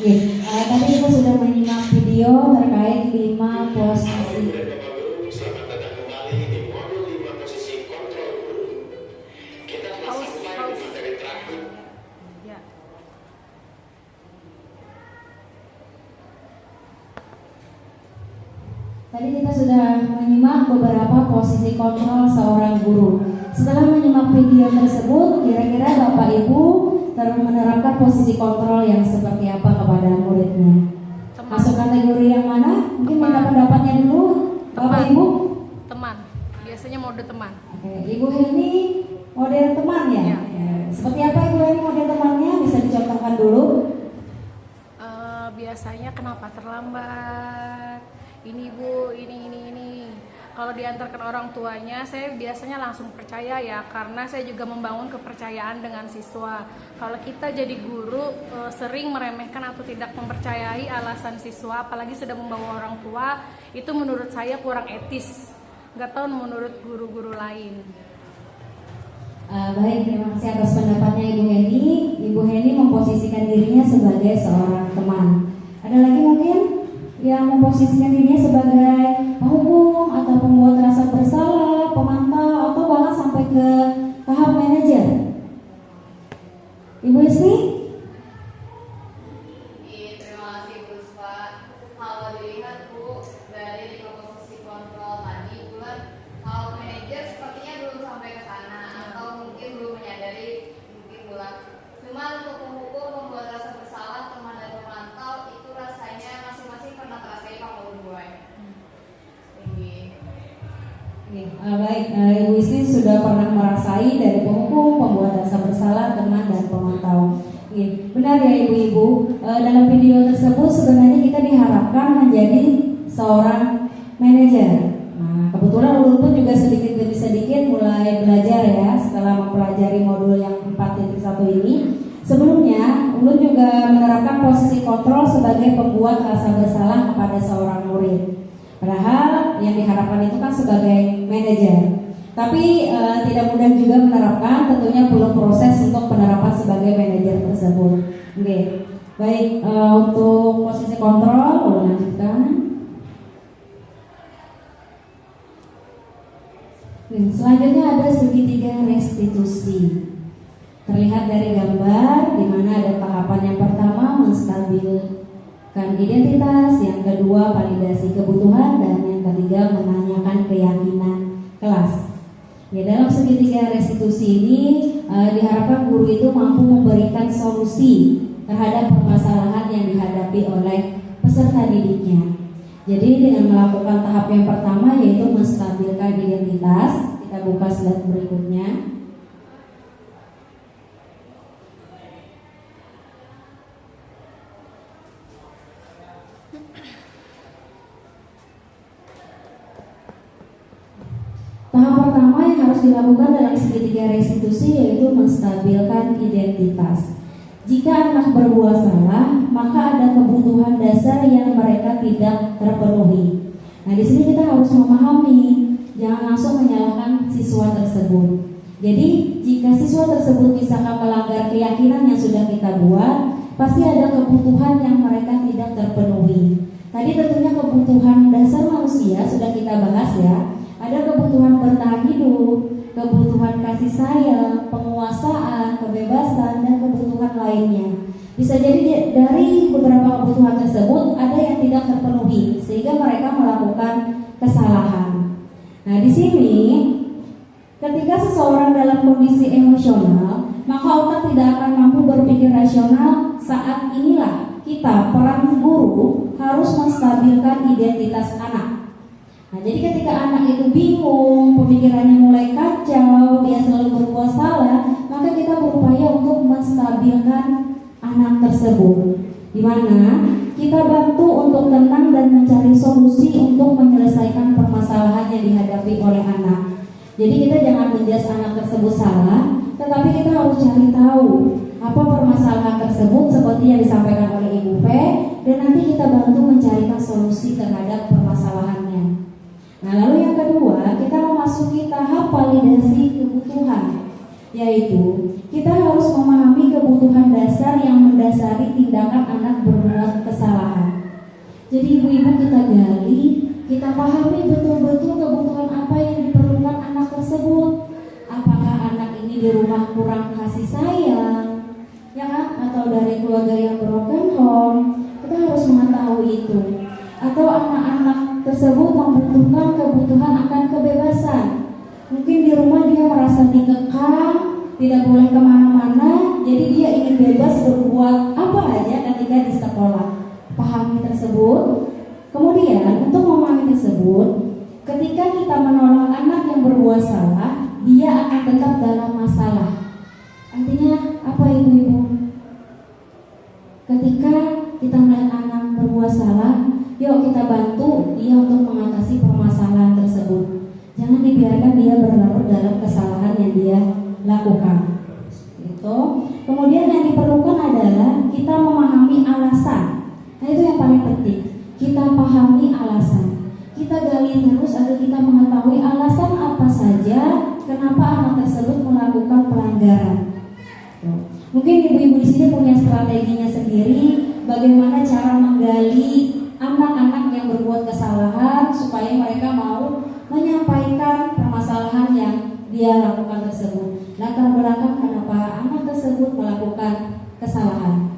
Tadi kita sudah menyimak video terkait 5 posisi. Selamat datang kembali di modul 5 posisi kontrol guru. Kita telah sampai di materi terakhir. Ya. Tadi kita sudah menyimak beberapa posisi kontrol seorang guru. Setelah menyimak video tersebut, kira-kira Bapak Ibu menerapkan posisi kontrol yang seperti apa kepada muridnya? Masuk kategori yang mana? Mungkin minta pendapatnya dulu, Bapak Ibu. Teman. Biasanya mode teman. Oke, Ibu Heni model teman ya? Ya. Seperti apa Ibu Heni model temannya? Bisa dicontohkan dulu. Biasanya kenapa terlambat? Ini Bu, ini. Kalau diantarkan orang tuanya, saya biasanya langsung percaya ya, karena saya juga membangun kepercayaan dengan siswa. Kalau kita jadi guru sering meremehkan atau tidak mempercayai alasan siswa, apalagi sudah membawa orang tua, itu menurut saya kurang etis. Nggak tahu menurut guru-guru lain. Baik, terima kasih atas pendapatnya Ibu Heni. Ibu Heni memposisikan dirinya sebagai seorang teman. Ada lagi mungkin yang memposisikan dirinya sebagai penghukum atau pembuat rasa bersalah, pemantau, atau bahkan sampai ke tahap manajer? Ibu Isni? Terima kasih Bu Spa. Kalau dilihat Bu dari 5 posisi kontrol tadi, bulan kalau manajer sepertinya belum sampai ke sana atau mungkin belum menyadari mungkin bulan. Cuma untuk penghukum, pembuat rasa bersalah, teman dan pemantau itu rasanya masing-masing pernah terasai kalau berdua. Baik, Ibu Isni sudah pernah merasai dari penghukum, pembuat rasa bersalah, teman dan pemantau. Benar ya Ibu-Ibu, dalam video tersebut sebenarnya kita diharapkan menjadi seorang manajer. Nah, kebetulan Ulun pun juga sedikit demi sedikit mulai belajar ya setelah mempelajari modul yang 4.1 ini. Sebelumnya, Ulun juga menerapkan posisi kontrol sebagai pembuat rasa bersalah kepada seorang murid. Padahal yang diharapkan itu kan sebagai manajer. Tapi tidak mudah juga menerapkan, tentunya belum proses untuk penerapan sebagai manajer tersebut. Oke, baik, untuk posisi kontrol, Ulun lanjutkan. Selanjutnya ada segitiga restitusi. Terlihat dari gambar di mana ada tahapan yang pertama menstabilkan identitas, yang kedua validasi kebutuhan, dan yang ketiga menanyakan keyakinan kelas. Ya, dalam segitiga restitusi ini diharapkan guru itu mampu memberikan solusi terhadap permasalahan yang dihadapi oleh peserta didiknya. Jadi dengan melakukan tahap yang pertama yaitu menstabilkan identitas, kita buka slide berikutnya. Tahap pertama yang harus dilakukan dalam segitiga restitusi yaitu menstabilkan identitas. Jika anak berbuat salah, maka ada kebutuhan dasar yang mereka tidak terpenuhi. Nah, di sini kita harus memahami, jangan langsung menyalahkan siswa tersebut. Jadi, jika siswa tersebut misalkan melanggar keyakinan yang sudah kita buat, pasti ada kebutuhan yang mereka tidak terpenuhi. Tadi tentunya kebutuhan dasar manusia sudah kita bahas ya. Ada kebutuhan bertahan hidup, kebutuhan kasih sayang, penguasaan, kebebasan, dan kebutuhan lainnya. Bisa jadi dari beberapa kebutuhan tersebut ada yang tidak terpenuhi sehingga mereka melakukan kesalahan. Nah, di sini ketika seseorang dalam kondisi emosional, maka otak tidak akan mampu berpikir rasional. Saat inilah kita peran guru harus menstabilkan identitas anak. Nah, jadi ketika anak itu bingung, pemikirannya mulai kacau, dia selalu berbuat salah, maka kita berupaya untuk menstabilkan anak tersebut. Di mana kita bantu untuk tenang dan mencari solusi untuk menyelesaikan permasalahan yang dihadapi oleh anak. Jadi kita jangan menjudge anak tersebut salah, tetapi kita harus cari tahu apa permasalahan tersebut seperti yang disampaikan oleh Ibu P, dan nanti kita bantu mencarikan solusi terhadap permasalahannya. Nah, lalu yang kedua, kita memasuki tahap validasi kebutuhan. yaitu kita harus memahami kebutuhan dasar yang mendasari tindakan anak berbuat kesalahan. Jadi ibu-ibu kita gali, kita pahami betul-betul kebutuhan apa yang diperlukan anak tersebut. Apakah anak ini di rumah kurang kasih sayang, ya kan? Atau dari keluarga yang broken home, kita harus mengetahui itu. Atau anak-anak tersebut membutuhkan kebutuhan akan kebebasan. Mungkin di rumah dia merasa dikekang, tidak boleh kemana-mana, jadi dia ingin bebas berbuat apa aja ketika di sekolah. Pahami tersebut. Kemudian untuk memahami tersebut, ketika kita menolak anak yang berbuat salah, dia akan tetap dalam masalah. Artinya apa ibu-ibu? Ketika kita melihat anak berbuat salah, yuk kita bantu dia untuk mengatasi permasalahan tersebut. Jangan dibiarkan dia berlarut dalam kesalahan yang dia lakukan. Gitu. Kemudian yang diperlukan adalah kita memahami alasan. Nah itu yang paling penting. Kita pahami alasan. Kita gali terus agar kita mengetahui alasan apa saja kenapa anak tersebut melakukan pelanggaran. Mungkin ibu-ibu di sini punya strateginya sendiri bagaimana cara menggali anak-anak yang berbuat kesalahan supaya mereka mau menyampaikan permasalahan yang dia lakukan tersebut. Latar belakang kenapa anak tersebut melakukan kesalahan.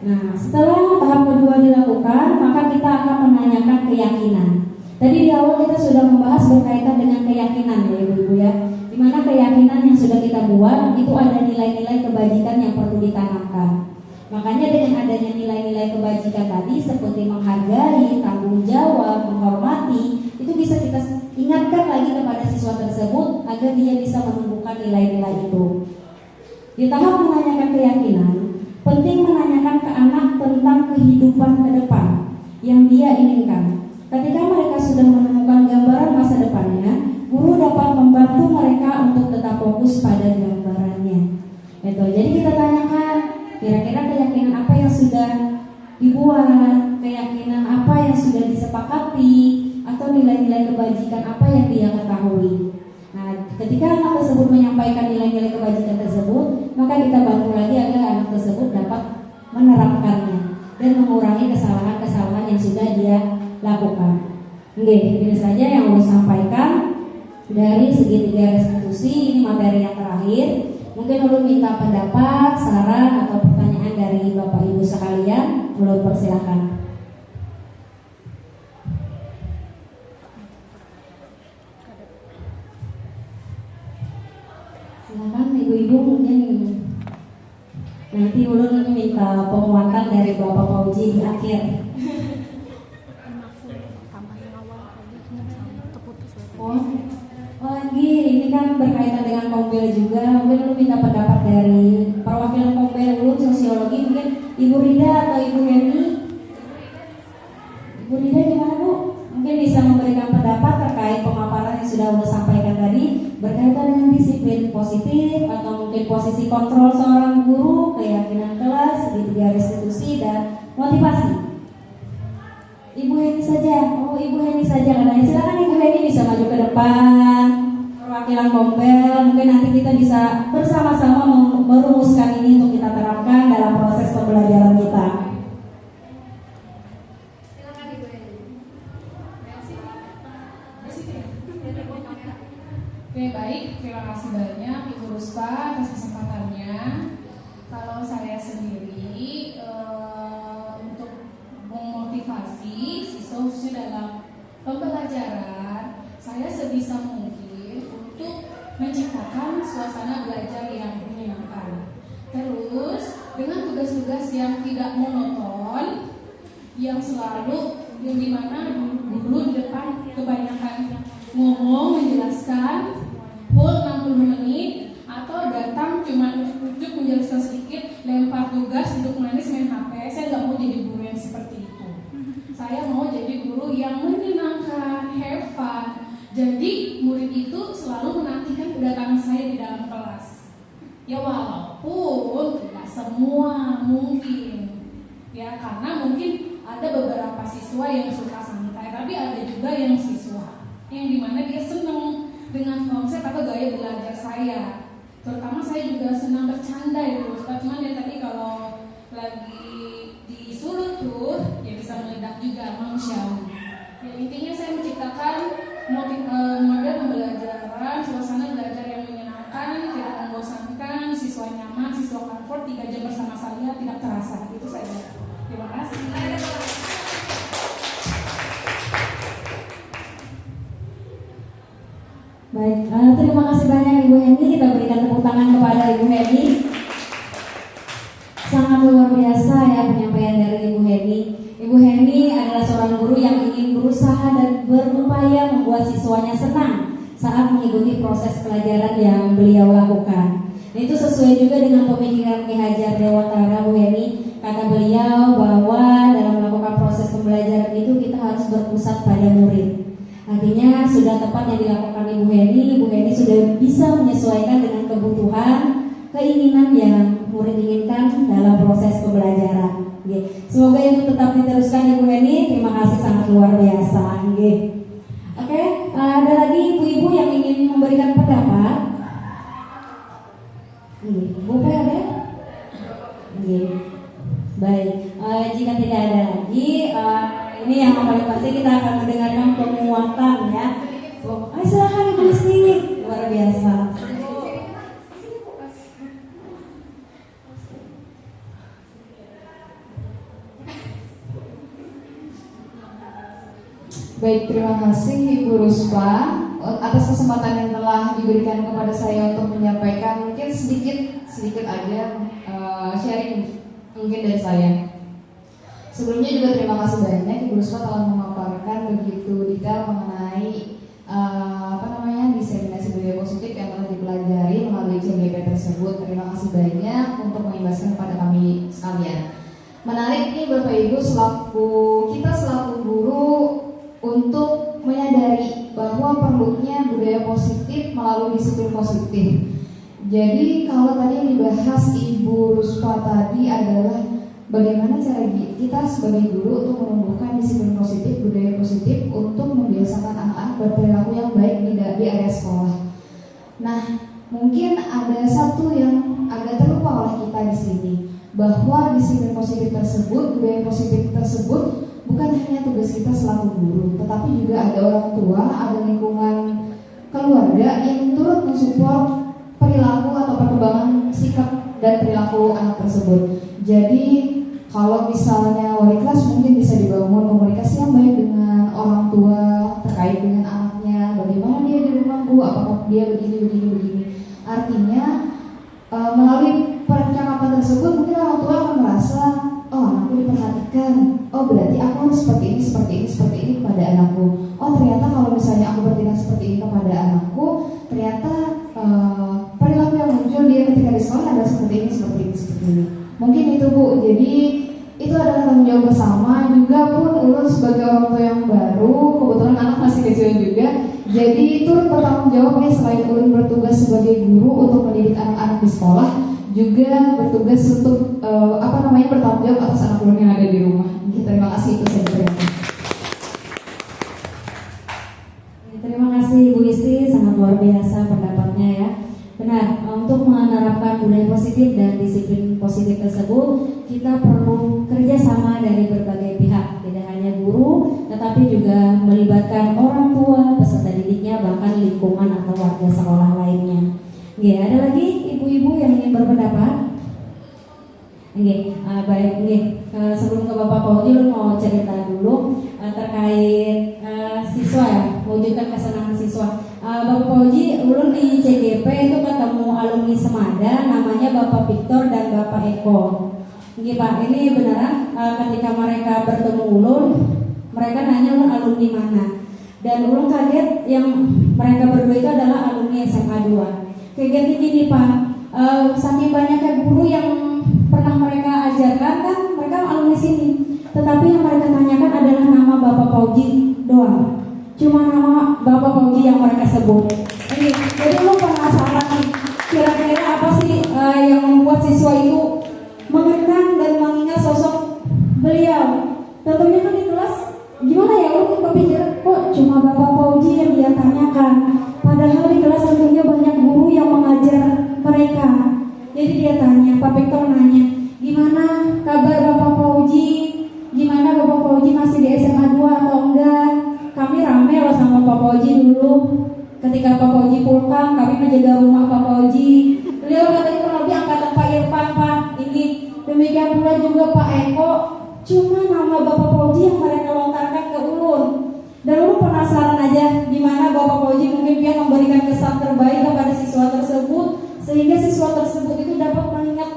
Nah, setelah tahap kedua dilakukan, maka kita akan menanyakan keyakinan. Tadi di awal kita sudah membahas berkaitan dengan keyakinan ya ibu-ibu ya. Di mana keyakinan yang sudah kita buat itu ada nilai-nilai kebajikan yang perlu ditanamkan. Makanya dengan adanya nilai-nilai kebajikan tadi seperti menghargai, tanggung jawab, menghormati, itu bisa kita ingatkan lagi kepada siswa tersebut agar dia bisa menumbuhkan nilai-nilai itu. Di tahap menanyakan keyakinan, penting menanyakan ke anak tentang kehidupan ke depan yang dia inginkan. Ketika mereka sudah menemukan gambaran masa depannya, guru dapat membantu mereka untuk tetap fokus pada gambarannya. Jadi kita tanyakan, kira-kira keyakinan apa yang sudah dibuat, keyakinan apa yang sudah disepakati, atau nilai-nilai kebajikan apa yang dia ketahui. Nah, ketika anak tersebut menyampaikan nilai-nilai kebajikan tersebut, maka kita bantu lagi agar anak tersebut dapat menerapkannya dan mengurangi kesalahan-kesalahan yang sudah dia lakukan. Oke, ini saja yang mau sampaikan dari segitiga restitusi. Ini materi yang terakhir. Mungkin ulun minta pendapat, saran atau pertanyaan dari Bapak Ibu sekalian. Ulun persilakan. Silakan ibu-ibu, mungkin nanti ulun minta penguatan dari Bapak Fauji di akhir. Oh lagi, ini kan berkaitan dengan Kombel juga. Mungkin ulun minta pendapat dari perwakilan Kombel ulun sosiologi. Mungkin Ibu Rida atau Ibu Heni. Ibu Rida gimana Bu? Mungkin bisa memberikan pendapat terkait pemaparan yang sudah ulun sampaikan tadi berkaitan dengan disiplin positif atau mungkin posisi kontrol seorang guru, keyakinan kelas, segitiga restitusi dan motivasi. Ibu Heni saja. Oh Ibu Heni saja katanya. Silakan Ibu Heni bisa maju ke depan. Perwakilan Kombel, mungkin nanti kita bisa bersama-sama merumuskan ini untuk kita terapkan dalam proses pembelajaran kita. Silakan Ibu Heni. Oke baik, terima kasih banyak Ibu Ruspa atas kesempatannya. Kalau saya sendiri untuk memotivasi siswa khususnya dalam pembelajaran, saya sebisa mungkin untuk menciptakan suasana belajar yang menyenangkan. Terus dengan tugas-tugas yang tidak monoton, yang selalu yang dimana guru di depan kebanyakan ngomong menjelaskan full 60 menit atau datang cuma ujuk menjelaskan sedikit, lempar tugas, duduk manis main HP. Saya nggak mau jadi guru yang seperti itu. Saya mau jadi guru yang menyenangkan, have fun. Jadi murid itu selalu menantikan kedatangan saya di dalam kelas. Ya walaupun tidak semua mungkin, ya karena mungkin ada beberapa siswa yang suka santai, tapi ada juga yang siswa yang dimana dia senang dengan konsep atau gaya belajar saya. Terutama saya juga senang bercanda ya Bu Rispa, cuman ya tadi kalau lagi disuruh tuh ya bisa meledak juga manusiawi. Ya, intinya saya menciptakan model pembelajaran, suasana belajar yang menyenangkan, tidak membosankan, siswa nyaman, siswa comfort, 3 jam bersama saya tidak terasa. Itu saja. Terima kasih. Baik, terima kasih banyak Ibu Heni. Kita berikan tepuk tangan kepada Ibu Heni. Sangat luar biasa ya penyampaian dari Ibu Heni. Ibu Heni adalah seorang guru yang ingin berusaha dan berupaya membuat siswanya senang saat mengikuti proses pelajaran yang beliau lakukan. Itu sesuai juga dengan pemikiran Ki Hajar Dewantara, Bu Heni. Kata beliau bahwa dalam melakukan proses pembelajaran itu kita harus berpusat pada murid. Artinya sudah tepat yang dilakukan Ibu Heni. Ibu Heni sudah bisa menyesuaikan dengan kebutuhan, keinginan yang murid inginkan dalam proses pembelajaran. Semoga itu tetap diteruskan Ibu Heni. Terima kasih, sangat luar biasa. Oke, ada lagi ibu-ibu yang ingin memberikan pendapat? Bu Pe ada? Baik, jika tidak ada lagi, ini yang paling pasti kita akan mendengarkan penguatan ya. Silakan Ibu Isti, luar biasa. Baik, terima kasih Ibu Ruspa atas kesempatan yang telah diberikan kepada saya untuk menyampaikan mungkin sedikit aja sharing mungkin dari saya. Sebelumnya juga terima kasih banyak Ibu Ruspa telah memaparkan begitu detail mengenai diseminasi budaya positif yang telah dipelajari melalui CBP tersebut. Terima kasih banyak untuk mengimbaskan kepada kami sekalian. Menarik nih Bapak Ibu kita selaku guru untuk menyadari bahwa perlunya budaya positif melalui disiplin positif. Jadi kalau tadi yang dibahas Ibu Ruspa tadi adalah bagaimana cara kita sebagai guru untuk menumbuhkan disiplin positif, budaya positif untuk membiasakan anak-anak berperilaku yang baik di area sekolah. Nah, mungkin ada satu yang agak terlupa oleh kita di sini, bahwa disiplin positif tersebut, budaya positif tersebut bukan hanya tugas kita selaku guru, tetapi juga ada orang tua, ada lingkungan keluarga yang turut mensupport perilaku atau perkembangan sikap dan perilaku anak tersebut. Jadi kalau misalnya wali kelas mungkin bisa dibangun komunikasi yang baik dengan orang tua terkait dengan anaknya, bagaimana dia di rumah Bu, apakah dia begini. Artinya melalui percakapan tersebut mungkin orang tua akan merasa, oh anakku diperhatikan, oh berarti aku harus seperti ini kepada anakku. Oh ternyata kalau misalnya aku bertindak seperti ini kepada anakku, ternyata perilaku yang muncul dia ketika di sekolah adalah seperti ini. Mungkin itu Bu, jadi itu adalah tanggung jawab bersama. Juga pun ulun sebagai orang tua yang baru, kebetulan anak masih kecil juga, jadi turut bertanggung jawab ya, selain ulun bertugas sebagai guru untuk mendidik anak-anak di sekolah, juga bertugas untuk bertanggung jawab atas anak ulun yang ada di rumah. Terima kasih, itu saja. Terima kasih Ibu Isti, sangat luar biasa pendapatnya ya. Benar, untuk menerapkan budaya positif dan disiplin positif tersebut, kita perlu kerjasama dari berbagai pihak, tidak hanya guru, tetapi juga melibatkan orang tua, peserta didiknya, bahkan lingkungan atau warga sekolah lainnya. Ada lagi ibu-ibu yang ingin berpendapat? Baik, sebelum ke Bapak Pauji, mau cerita dulu terkait siswa ya, mewujudkan kesenangan siswa. Bapak Pauji, ulun di CGP itu ketemu alumni Semada, namanya Bapak Victor dan Bapak Eko. Pak, ini beneran ketika mereka bertemu ulun, mereka nanya ulun alumni mana, dan ulun kaget yang mereka berdua itu adalah alumni SMA 2. Kagetnya gini Pak, saking banyaknya guru yang pernah mereka ajarkan kan, mereka alumni sini, tetapi yang mereka tanyakan adalah nama Bapak Pauji doang. Cuma nama Bapak Pauji yang mereka sebut. Jadi lu penasaran nih, kira-kira apa sih yang membuat siswa itu mengenang dan mengingat sosok beliau? Tentunya kan di kelas gimana ya, lu berpikir kok cuma Bapak Pauji yang dia tanyakan, padahal di kelas tentunya banyak guru yang mengajar mereka dia tanya, Pak Victor nanya, gimana kabar Bapak Fauji? Gimana Bapak Fauji masih di SMA 2 atau enggak? Kami rame loh sama Pak Fauji dulu. Ketika Pak Fauji pulang, kami menjaga rumah Pak Fauji. Beliau katanya kurang lebih angkatan Pak Irfan, Pak. Ini demikian pula juga Pak Eko. Cuma nama Bapak Fauji yang mereka lontarkan ke Ulun. Dan Ulun penasaran aja gimana Bapak Fauji mungkin dia memberikan kesan terbaik kepada siswa tersebut, sehingga siswa tersebut itu dapat mengingat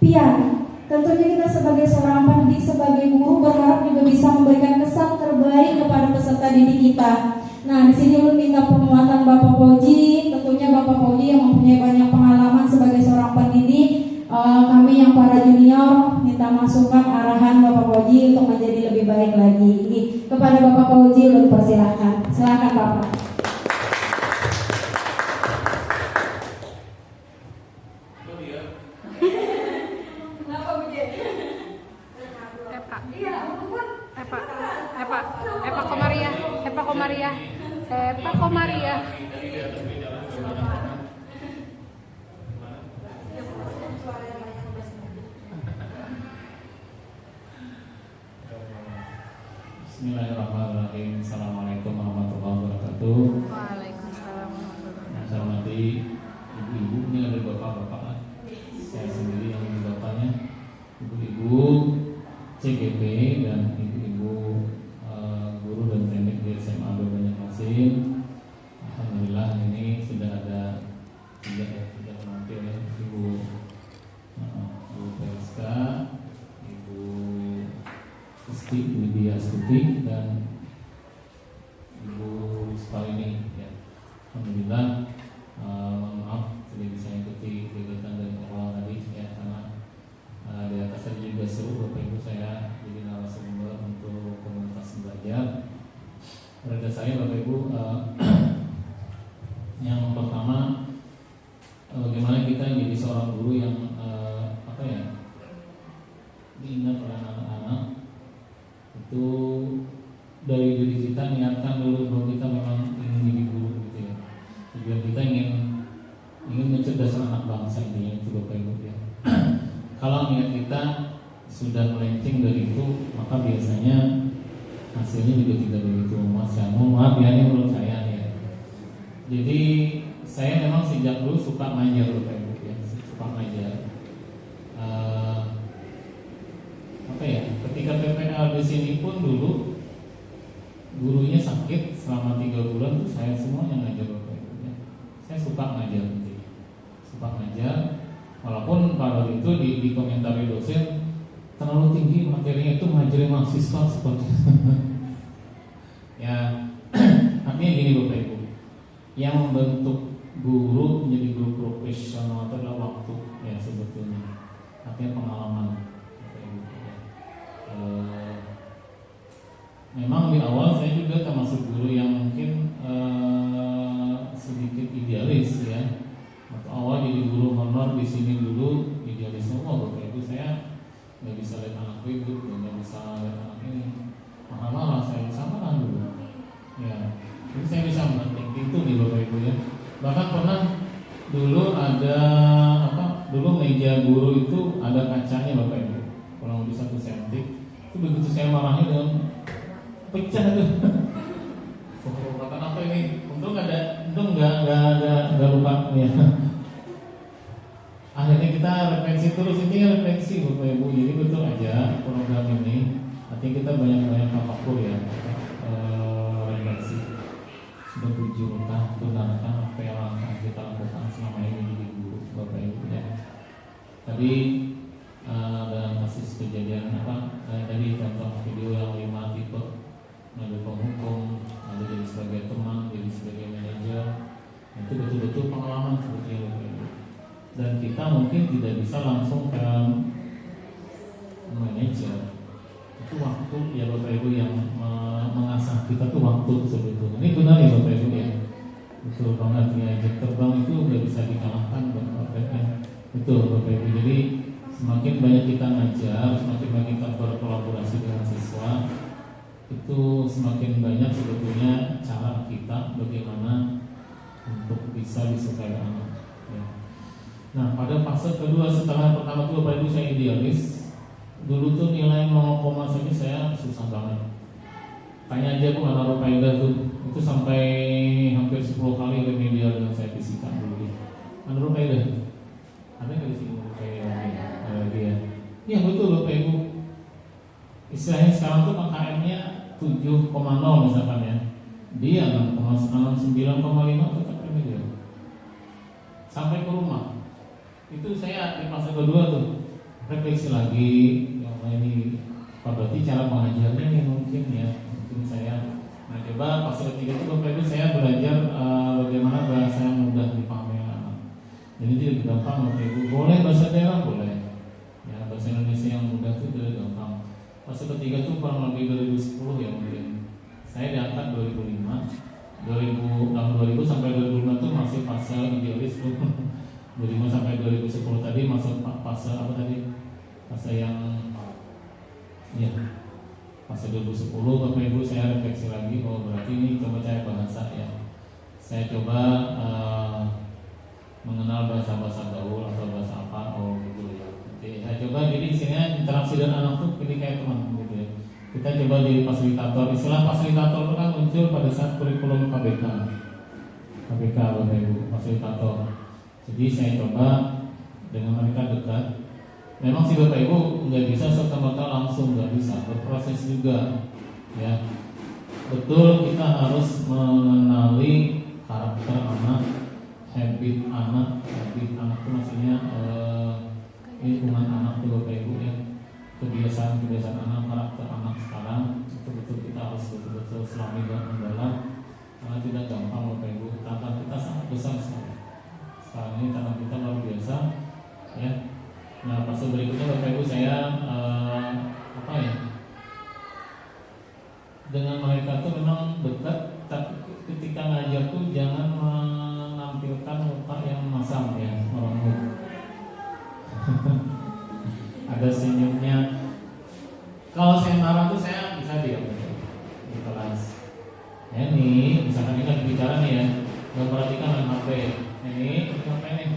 pian. Tentunya kita sebagai seorang pendidik, sebagai guru berharap juga bisa memberikan kesan terbaik kepada peserta didik kita. Nah, di sini Ulun minta penguatan Bapak Fauji. Tentunya Bapak Fauji yang mempunyai banyak pengalaman sebagai seorang pendidik. Kami yang para junior minta masukan arahan Bapak Fauji untuk menjadi lebih baik lagi. Ini kepada Bapak Fauji, Ulun persilahkan. Silakan Bapak. Epa Komaria. Bismillahirrahmanirrahim. Assalamualaikum warahmatullahi wabarakatuh. Waalaikumsalam warahmatullahi wabarakatuh. Saya hormati ibu-ibu, ini ada bapak-bapak kan? Saya sendiri yang jadi bapaknya. Ibu-ibu CGP dan ibu-ibu guru dan teknik di SMA Banjarmasin. Alhamdulillah ini sudah ada tiga penampil ya, Ibu PSK, Ibu Isti Widya Astuti dan Ibu Spalini ya. Alhamdulillah, mohon maaf tidak bisa ikuti kegiatan dari awal tadi ya, karena di atas tadi juga seru Bapak Ibu saya jadi narasumber untuk komunitas belajar. Pada saya Bapak Ibu, yang pertama bagaimana kita menjadi seorang guru yang diingat oleh anak-anak itu dari diri kita, niatkan dulu bahwa kita memang ingin menjadi guru gitu ya. Tujuan kita ingin mencerdaskan anak bangsa, intinya itu Bapak Ibu ya. Kalau niat kita sudah melenceng dari itu, maka biasanya hasilnya juga tidak begitu memuaskan. Maaf ya, ini menurut saya ya. Jadi saya memang sejak dulu suka ngajar Bapak Ibu ya, suka ngajar. Ketika PPL di sini pun dulu gurunya sakit selama 3 bulan tuh saya semuanya ngajar Bapak Ibu ya. Saya suka ngajar gitu. Suka ngajar walaupun pada itu di komentari dosen terlalu tinggi materinya, itu ngajarin mahasiswa seperti ya. Artinya gini Bapak Ibu, yang membentuk guru menjadi guru profesional itu adalah waktu ya sebetulnya. Artinya pengalaman Bapak Ibu ya. Memang di awal saya juga termasuk guru yang mungkin sedikit idealis ya. Waktu awal jadi guru honor di sini dulu idealis semua Bapak Ibu, saya nggak bisa lihat anak ribut, nggak bisa lihat anak ini marah-marah, saya bisa marah dulu ya. Jadi saya bisa memetik pintu nih Bapak Ibu ya. Bahkan pernah dulu ada dulu meja guru itu ada kacanya Bapak Ibu, kurang lebih 1 cm. Itu begitu saya marahnya dengan pecah tuh. Kata apa ini? Untung nggak lupa ya. Akhirnya kita refleksi terus, intinya refleksi Bapak Ibu. Jadi betul aja program ini. Artinya kita banyak tafakur ya, refleksi. Sudah 7 tahun benarkah apa yang akan kita lakukan selama ini di guru Bapak Ibu ya. Tadi dalam kasus kejadian tadi contoh video yang 5 tipe, ada penghukum, ada jadi sebagai teman, jadi sebagai manajer, itu betul-betul pengalaman sebetulnya Bapak Ibu. Dan kita mungkin tidak bisa langsung ke manajer. Itu waktu ya Bapak Ibu yang mengasah kita tuh waktu sebetulnya. Ini benar ya Bapak Ibu ya. Betul banget ya, jam terbang itu udah bisa dikalahkan Bapak Ibu. Betul Bapak Ibu. Jadi semakin banyak kita ngajar, semakin banyak kita berkolaborasi dengan siswa, itu semakin banyak sebetulnya cara kita bagaimana untuk bisa disukai anak ya. Nah, pada fase kedua setelah pertama itu Bapak Ibu saya idealis. Dulu tuh nilai 0, saja saya susah banget. Tanya aja Bu anak Rupaida tuh, itu sampai hampir 10 kali remedial dengan saya fisika dulu. Anak Rupaida, ada nggak di sini kayak dia? Iya betul Bapak Ibu. Istilahnya sekarang tuh KKM-nya 7,0 misalkan ya. Dia 6,9,5 tetap remedial. Sampai ke rumah. Itu saya di fase kedua tuh refleksi lagi, ya ini berarti cara mengajarnya ini mungkin ya, mungkin saya. Nah coba fase ketiga itu Bapak Ibu saya belajar bagaimana bahasa yang mudah dipahami anak. Jadi tidak gampang Bapak Ibu. Boleh bahasa daerah boleh, ya bahasa Indonesia yang mudah itu tidak gampang. Fase ketiga itu kurang lebih 2010 ya mungkin. Saya diangkat 2005, tahun 2000 sampai 2005 itu masih fase idealis tuh. 2005 sampai 2010 tadi masuk fase apa tadi? Fase yang ya fase 2010 Bapak Ibu saya refleksi lagi, oh berarti ini coba saya bahasa ya. Saya coba mengenal bahasa-bahasa gaul atau bahasa apa, oh gitu ya. Oke, saya coba jadi isinya interaksi dengan anak tuh ini kayak teman gitu ya. Kita coba jadi fasilitator. Istilah fasilitator itu kan muncul pada saat kurikulum KBK Bapak Ibu, fasilitator. Jadi saya coba dengan mereka dekat. Memang sih Bapak Ibu nggak bisa serta-merta langsung, nggak bisa, berproses juga, ya. Betul kita harus mengenali karakter anak, habit anak itu maksudnya lingkungan anak tuh Bapak Ibu ya, kebiasaan anak, karakter anak sekarang itu betul kita harus betul-betul selami dan mendalam, karena tidak gampang Bapak Ibu, tantangan kita sangat besar sekali. Sekarang ini tantangan kita luar biasa ya. Nah fase berikutnya Bapak Ibu saya dengan mereka tuh memang dekat, tapi ketika ngajar tuh jangan menampilkan muka yang masam ya, merenggut. Ada senyumnya. Kalau saya marah tuh saya bisa diam di kelas. Ya nih, misalkan ini lagi bicara nih ya, nggak perhatikan dengan HP. Ini ngapain nih?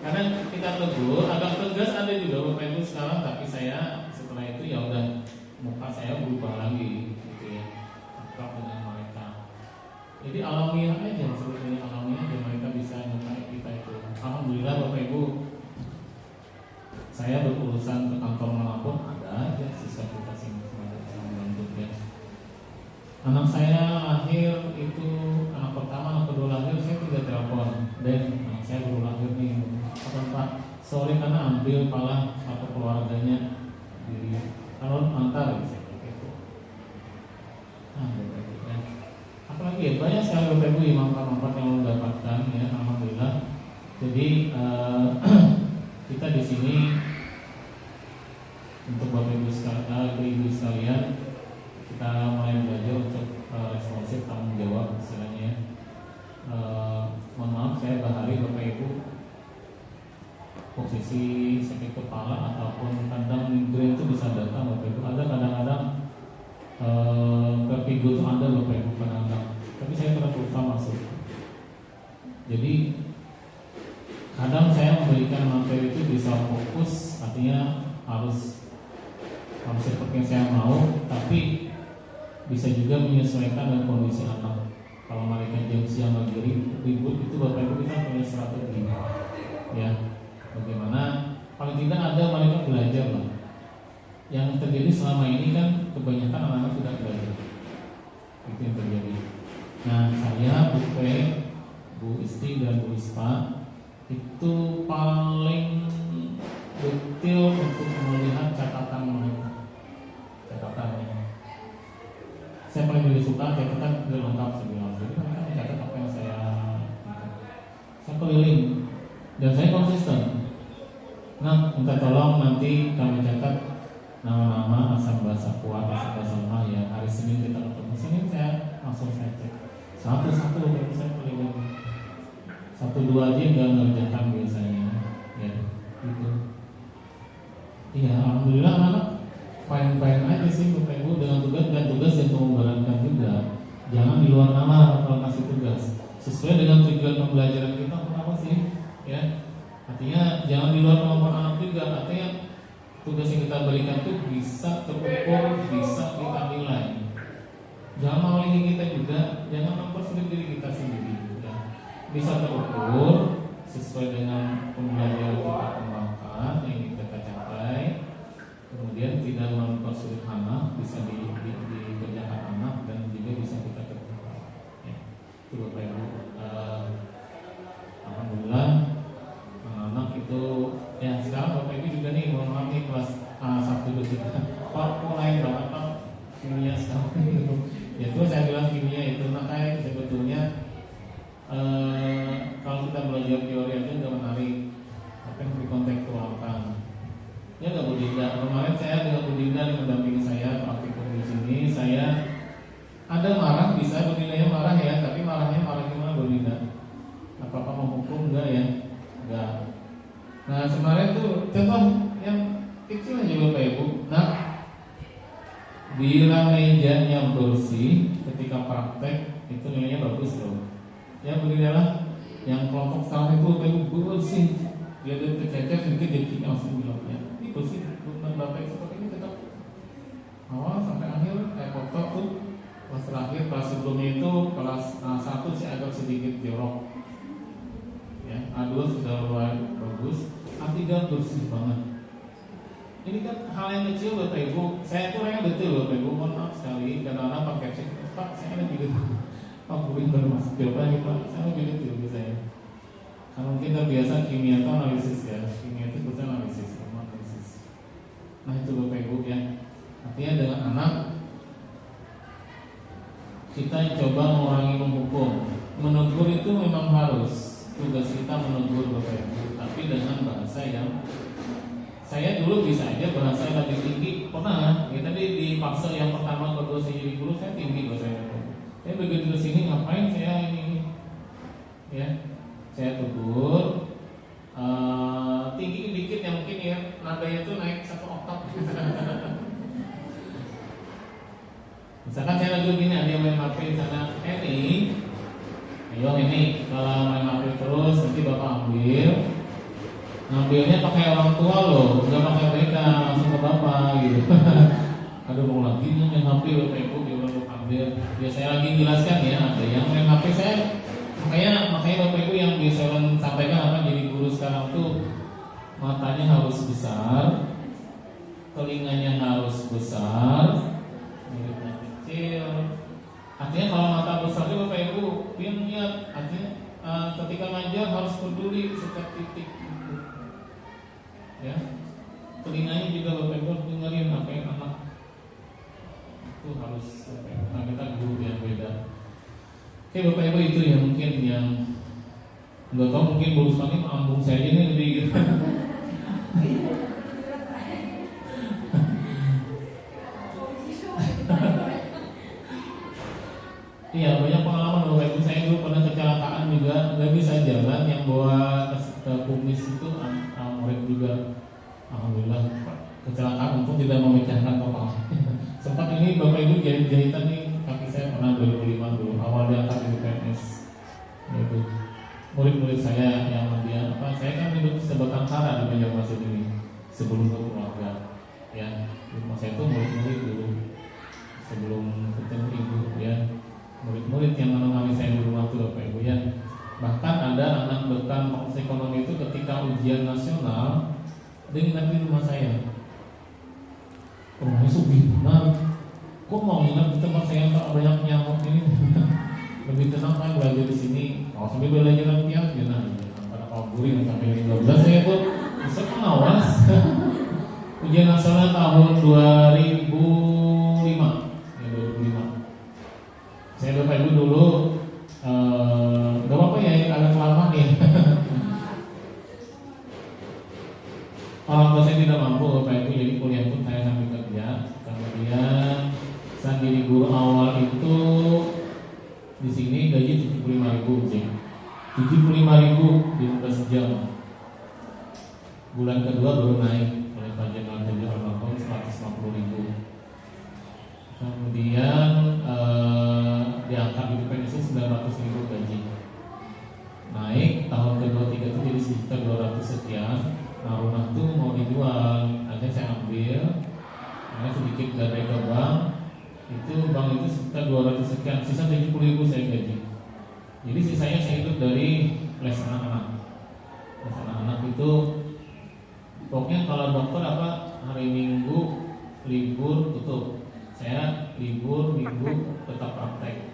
Kadang kita tegur, agak tegas ada juga Bapak Ibu sekarang, tapi saya setelah itu ya udah muka saya berubah lagi, gitu ya, akrab dengan mereka. Jadi alamiah aja, sebetulnya alamiah aja mereka bisa nyukai kita itu. Alhamdulillah Bapak Ibu, saya berurusan ke kantor manapun ada aja sisa kita semuanya bisa membantu ya. Anak saya lahir itu anak pertama, anak kedua lahir saya tidak telepon, dan anak saya baru lahir nih. Pak, sorry karena ambil pala atau keluarganya di kalau antar bisa gitu. Nah, ya. Apalagi ya banyak sekali Bapak Ibu manfaat yang lo dapatkan ya, alhamdulillah. Jadi kita di sini untuk Bapak Ibu sekalian kita mulai belajar untuk responsif, tanggung jawab istilahnya. Mohon maaf saya bahari Bapak Ibu posisi sakit kepala ataupun kadang migrain itu bisa datang Bapak Ibu. Ada kadang-kadang vertigo itu ada Bapak Ibu kadang-kadang. Tapi saya terus berusaha masuk. Jadi kadang saya memberikan materi itu bisa fokus, artinya harus seperti yang saya mau, tapi bisa juga menyesuaikan dengan kondisi anak. Kalau mereka jam siang lagi ribut itu Bapak Ibu kita punya strategi, ya. Bagaimana paling tidak ada mereka belajar lah. Yang terjadi selama ini kan kebanyakan anak-anak tidak belajar. Itu yang terjadi. Nah saya, Bu P, Bu Isti dan Bu Ispa itu paling detail untuk melihat catatan mereka. Catatannya. Saya paling lebih suka catatan tidak lengkap sebenarnya. Jadi mereka mencatat apa yang saya keliling dan saya konsisten. Nah, minta tolong nanti kami catat nama-nama, asal bahasa kuat, asal bahasa lemah ya. Hari Senin kita ketemu. Senin saya langsung saya cek satu-satu, berarti saya keliling 1-2 aja nggak ngerjakan biasanya, ya gitu. Iya, alhamdulillah anak fine-fine aja sih Bapak Ibu dengan tugas dan tugas yang memberatkan juga. Jangan di luar nalar kalau kasih tugas. Sesuai dengan tujuan pembelajaran kita, apa sih? ya. Artinya jangan di luar kemampuan anak juga. Artinya tugas yang kita berikan itu bisa terukur, bisa kita nilai. Jangan mengelilingi kita juga, jangan mempersulit diri kita sendiri. Ya. Bisa terukur sesuai dengan pembelajaran kita kembangkan yang ingin kita capai. Kemudian tidak mempersulit anak, bisa dikerjakan anak dan juga bisa kita kerjakan. Ya. Itu Bapak Ibu. Alhamdulillah anak itu ya sekarang Bapak Ibu juga nih mohon maaf nih kelas 1 2 3 Pak mulai banget Pak kimia sekarang ya terus saya bilang kimia itu makanya sebetulnya kalau kita belajar teori aja nggak menarik apa yang dikontekstualkan ya nggak Bu Dinda. Kemarin saya dengan Bu Dinda yang mendampingi saya praktikum di sini, saya ada marah bisa Bu Dinda yang marah ya, tapi marahnya marah gimana Bu Dinda? Apakah menghukum enggak ya? Enggak. Nah kemarin tuh contoh yang kecil aja Bapak Ibu. Nah bila mejanya bersih ketika praktek itu nilainya bagus loh. Ya Bu Dinda lah. Yang kelompok salah itu Bapak Ibu bersih. Dia ada kececer sedikit jadi langsung bilangnya ini bersih. Bapak Ibu seperti ini tetap awal sampai akhir foto tuh kelas terakhir kelas sebelumnya itu kelas 1 sih agak sedikit jorok. Ya, A2 sudah luar bagus, A3 bersih banget. Ini kan hal yang kecil Bapak Ibu. Saya tuh orangnya betul Bapak Ibu, mohon maaf sekali kadang-kadang pakai cek Pak, saya lebih betul. Pak Burin baru masuk jawabannya Pak, saya lebih betul biasanya. Karena mungkin terbiasa kimia itu analisis ya, kimia itu sebetulnya analisis. Nah itu Bapak Ibu ya. Artinya dengan anak kita coba mengurangi menghukum. Menegur itu memang harus. Tugas kita menegur Bapak Ibu, tapi dengan bahasa yang saya dulu bisa aja bahasa yang lebih tinggi pernah. Ya tadi di fase yang pertama kedua saya jadi guru saya tinggi bahasanya. Saya begitu ke sini ngapain saya ini? Ya, saya tegur tinggi dikit yang mungkin ya nadanya itu naik 1 oktav. Misalkan saya lagi gini ada yang main HP di sana, ini ayo ini kalau main HP terus nanti Bapak ngambilnya pakai orang tua loh, nggak pakai mereka langsung ke Bapak gitu. Aduh mau lagi nih main HP Bapak Ibu gimana ambil? Ya saya lagi jelaskan ya ada yang main HP saya makanya Bapak Ibu yang bisa sampaikan apa jadi guru sekarang tuh matanya harus besar, telinganya harus besar, mulutnya kecil. Artinya kalau mata besar itu Bapak Ibu dia lihat artinya ketika ngajar harus peduli setiap titik itu. Ya, telinganya juga Bapak Ibu harus dengerin apa yang anak itu harus. Nah kita guru yang beda. Oke Bapak Ibu itu yang mungkin yang nggak tahu mungkin baru sekali ambung saya ini lebih gitu. Iya banyak pengalaman Bapak Ibu. Saya dulu pernah kecelakaan juga nggak bisa jalan, yang bawa ke kumis itu murid juga. Alhamdulillah kecelakaan untung tidak memecahkan kepala. Sempat ini Bapak Ibu jahitan nih kaki saya pernah 2005 dulu awal diangkat di PNS. Itu murid-murid saya yang dia apa saya kan hidup sebatang kara di Banjarmasin ini sebelum berkeluarga. Ya rumah saya itu murid-murid dulu sebelum ketemu ibu ya. Murid-murid yang menemani saya di rumah itu Bapak Ibu ya. Bahkan ada anak dekan fakultas ekonomi itu ketika ujian nasional dia nginep di rumah saya. Rumahnya sepi benar. Kok mau nginep di tempat saya tak banyak nyamuk ini? Lebih tenang kan belajar di sini. Kalau sampai belajar latihan gimana? Pada kaburin sampai 15 saya tuh bisa pengawas. Ujian nasional tahun 2005. Saya Bapak Ibu dulu gak apa-apa ya agak lama nih. Orang tua saya tidak mampu Bapak Ibu, jadi kuliah pun saya sambil kerja. Kemudian saya jadi guru awal itu di sini gaji 75.000 cek. 75.000 di 15 jam. Bulan kedua baru naik oleh Pak Jenderal Almarhum 150.000. Kemudian diangkat di PNS 900.000 gaji. Naik tahun kedua 3 itu jadi sekitar 200 sekian. Nah rumah tuh mau dijual, akhirnya saya ambil, karena sedikit gadai ke bank. Itu bank itu sekitar 200 sekian, sisa 70.000 saya gaji. Jadi sisanya saya hidup dari les anak-anak. Les anak-anak itu pokoknya kalau dokter apa hari Minggu libur tutup, saya libur Minggu tetap praktek.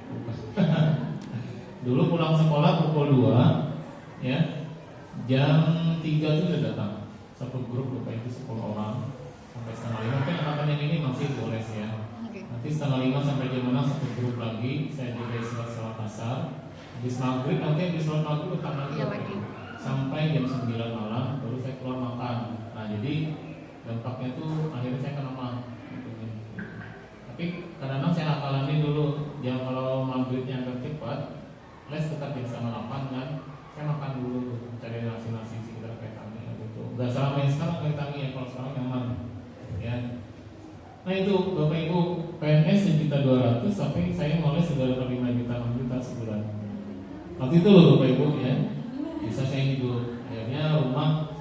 Dulu pulang sekolah pukul 2 ya, jam 3 itu udah datang satu grup Bapak Ibu 10 orang sampai setengah 5. Mungkin anak yang ini masih boleh ya. Nanti setengah 5 sampai jam 6 satu grup lagi, saya juga sholat asar. Habis maghrib nanti habis sholat maghrib utang lagi sampai jam 9 malam baru saya keluar makan. Nah jadi dampaknya tuh akhirnya saya kena mah. Tapi kadang-kadang saya akalani dulu, jangan kalau maghribnya agak cepat, les tetap jam setengah 8 kan, saya makan dulu tuh, cari nasi sekitar kayak kami gitu. Gak salah main sekarang kayak kami ya, kalau sekarang nyaman ya. Nah itu Bapak Ibu PNS 1.200.000 tapi saya mulai sudah dapat 5 juta 6 juta sebulan. Waktu itu loh Bapak Ibu ya, bisa saya hidup. Akhirnya rumah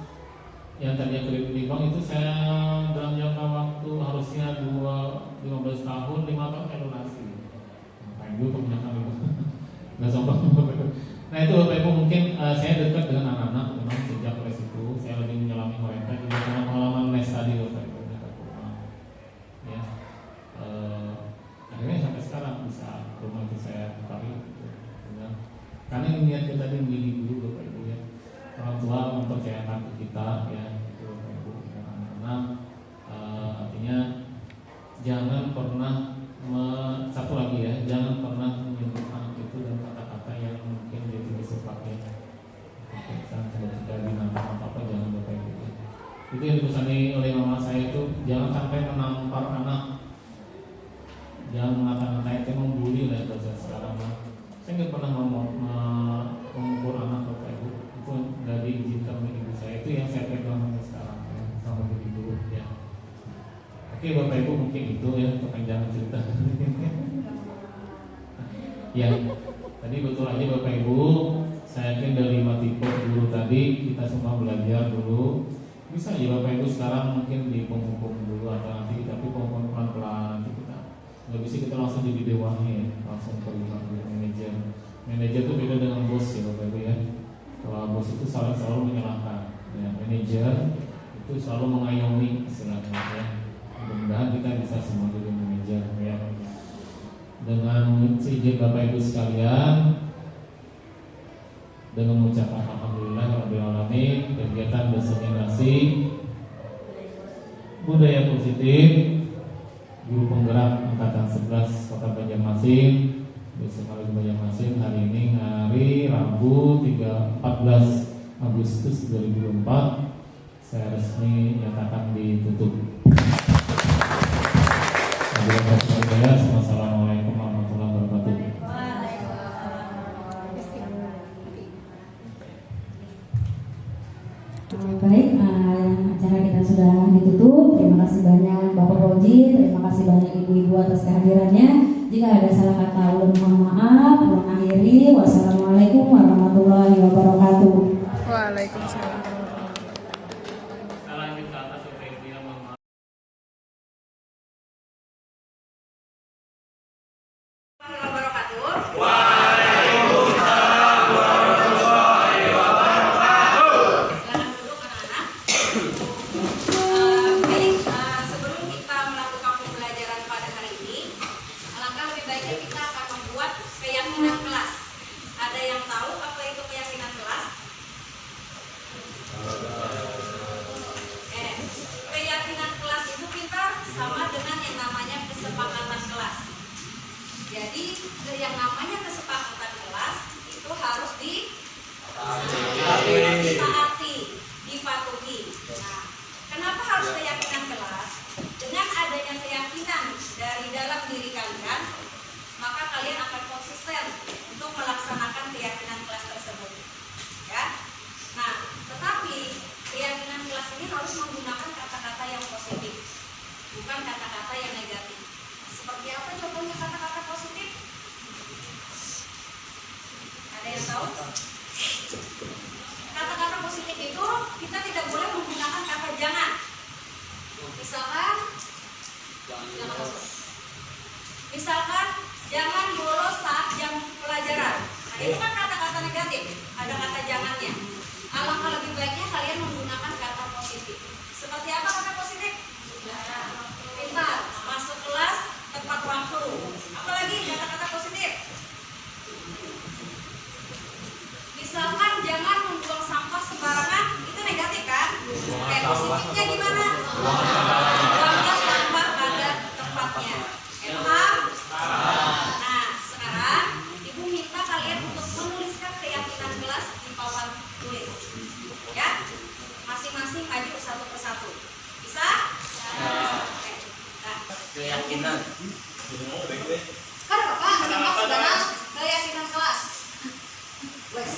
yang tadinya kredit di bank itu saya dalam jangka waktu harusnya 15 tahun, 5 tahun saya lunasi. Ngapain dulu kebanyakan itu. Nggak sombong. Nah itu Bapak Ibu mungkin saya dekat dengan anak-anak memang sejak les itu saya lebih menyelami mereka juga karena pengalaman les tadi Bapak Ibu dekat rumah. Ya, akhirnya sampai sekarang bisa rumah itu saya pakai. Ya. Karena niat kita tadi mendidik dulu Bapak Ibu ya. Orang tua mempercayakan ke kita ya itu Bapak Ibu dan anak-anak. Artinya jangan pernah satu lagi ya, jangan pernah menyebut anak itu dengan kata-kata yang mungkin dia tidak suka ya. Ketika dinamakan apa jangan Bapak Ibu. Itu yang dipesani oleh mama saya itu jangan sampai menampar anak, jangan mengatakan kayak itu membuli lah bahasa sekarang. Saya nggak pernah mengukur anak Bapak Ibu, itu nggak diizinkan oleh ibu saya. Itu yang saya pegang sampai sekarang ya, sama ibu ya. Oke Bapak Ibu mungkin itu ya kepanjangan cerita. Ya, tadi betul aja Bapak Ibu. Saya yakin dari 5 tipe guru tadi kita semua belajar dulu. Bisa ya Bapak Ibu sekarang mungkin dipung-pung dulu atau nanti tapi pung-pung pelan-pelan nanti kita nggak bisa kita langsung jadi dewanya ya, langsung terima manajer. Manajer itu beda dengan bos ya Bapak Ibu ya. Kalau bos itu selalu menyalahkan, ya, manajer itu selalu mengayomi istilahnya ya. Mudah-mudahan kita bisa semua jadi manajer ya. Dengan izin Bapak Ibu sekalian, dengan mengucapkan alhamdulillah alamin, kegiatan diseminasi budaya positif guru penggerak angkatan 11 Kota Banjarmasin di Sekolah Banjarmasin hari ini hari Rabu 14 Agustus 2004 saya resmi nyatakan ditutup. Wassalamualaikum warahmatullahi wabarakatuh. Baik, acara kita sudah ditutup. Terima kasih banyak Bapak Roji, terima kasih banyak Ibu-ibu atas kehadirannya. Jika ada salah kata ulun mohon maaf. Mengakhiri, wassalamualaikum warahmatullahi wabarakatuh. Waalaikumsalam. Jadi yang namanya kesepakatan kelas itu harus ditaati, dipatuhi. Nah, kenapa harus keyakinan kelas? Dengan adanya keyakinan dari dalam diri kalian, maka kalian akan konsisten untuk melaksanakan keyakinan kelas tersebut. Ya. Nah, tetapi keyakinan kelas ini harus menggunakan kata-kata yang positif, bukan kata-kata yang negatif. Seperti apa contohnya kata-kata positif? Ada yang tahu? Kata-kata positif keyakinan. Kan Bapak menyimak dalam keyakinan kelas. Wes.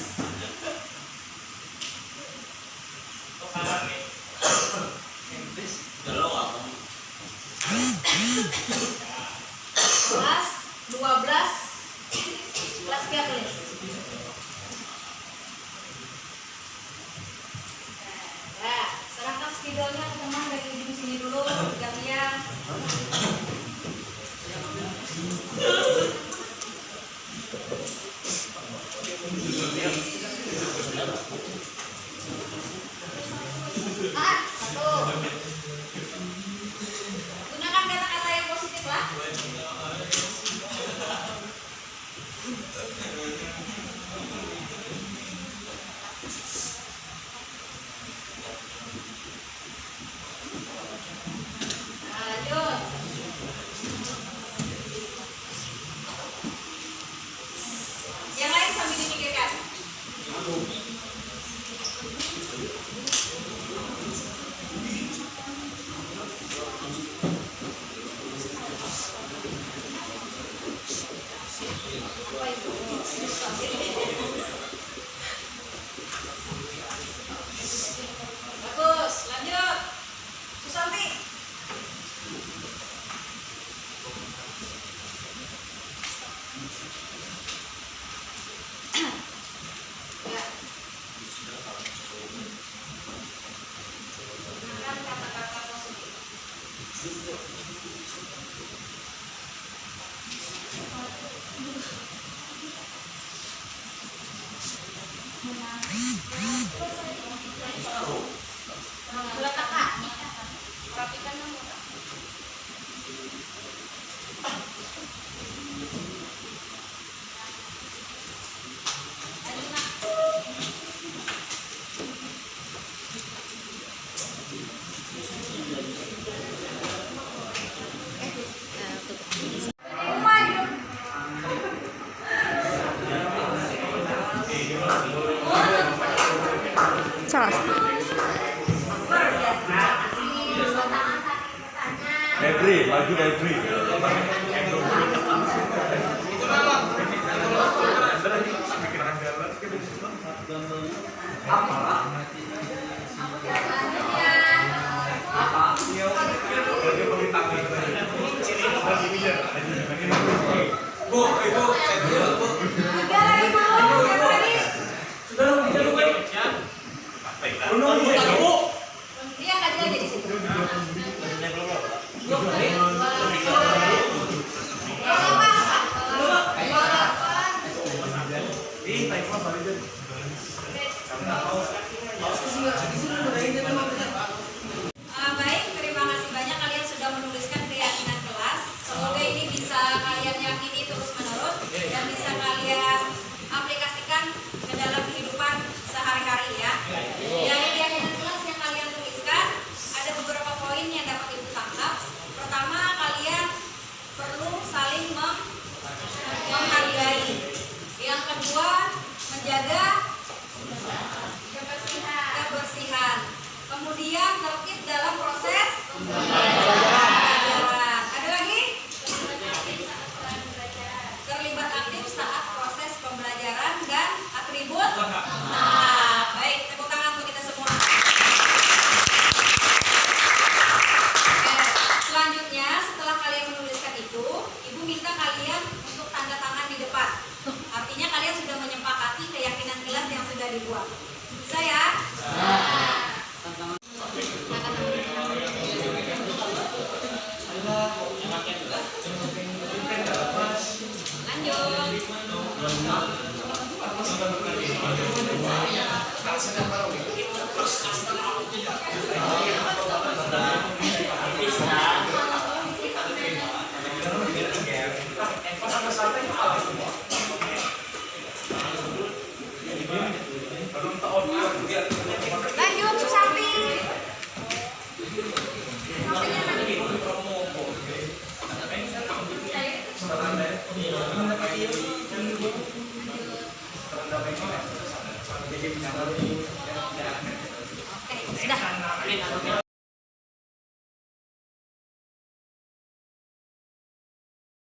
Kelas 12 kelas Piaglis. Nah, serahkan spidolnya ke teman dari ibu sini dulu, gantian. Satu. Gunakan kata-kata yang positif lah. Nah, lanjut. Yang lain sambil dipikirkan. Apa itu? Bagus, lanjut. Susanti. Ya. Gunakan kata-kata positif. Letakkan. Rapikan dulu. Lanjut, Nak. Maju. Febri, maju Febri. Dia akan jadi di situ. Baik, terima kasih banyak kalian sudah menuliskan keyakinan kelas. Semoga ini bisa kalian yakini terus-menerus dan bisa kalian aplikasikan ke dalam kehidupan sehari-hari ya. Dari keyakinan kelas yang kalian tuliskan, ada beberapa poin yang dapat ibu tangkap. Pertama, kalian perlu saling menghargai. Yang kedua, menjaga kebersihan. Kemudian tertib dalam proses pembelajaran. Ada lagi? Terlibat aktif saat proses pembelajaran dan atribut. Nah, baik, tepuk tangan untuk kita semua. Oke, selanjutnya setelah kalian menuliskan itu, ibu minta kalian untuk tanda tangan di depan. Artinya kalian sudah menyepakati keyakinan kelas yang sudah dibuat. Bisa ya? Lanjut, Susanti. Oke, sudah.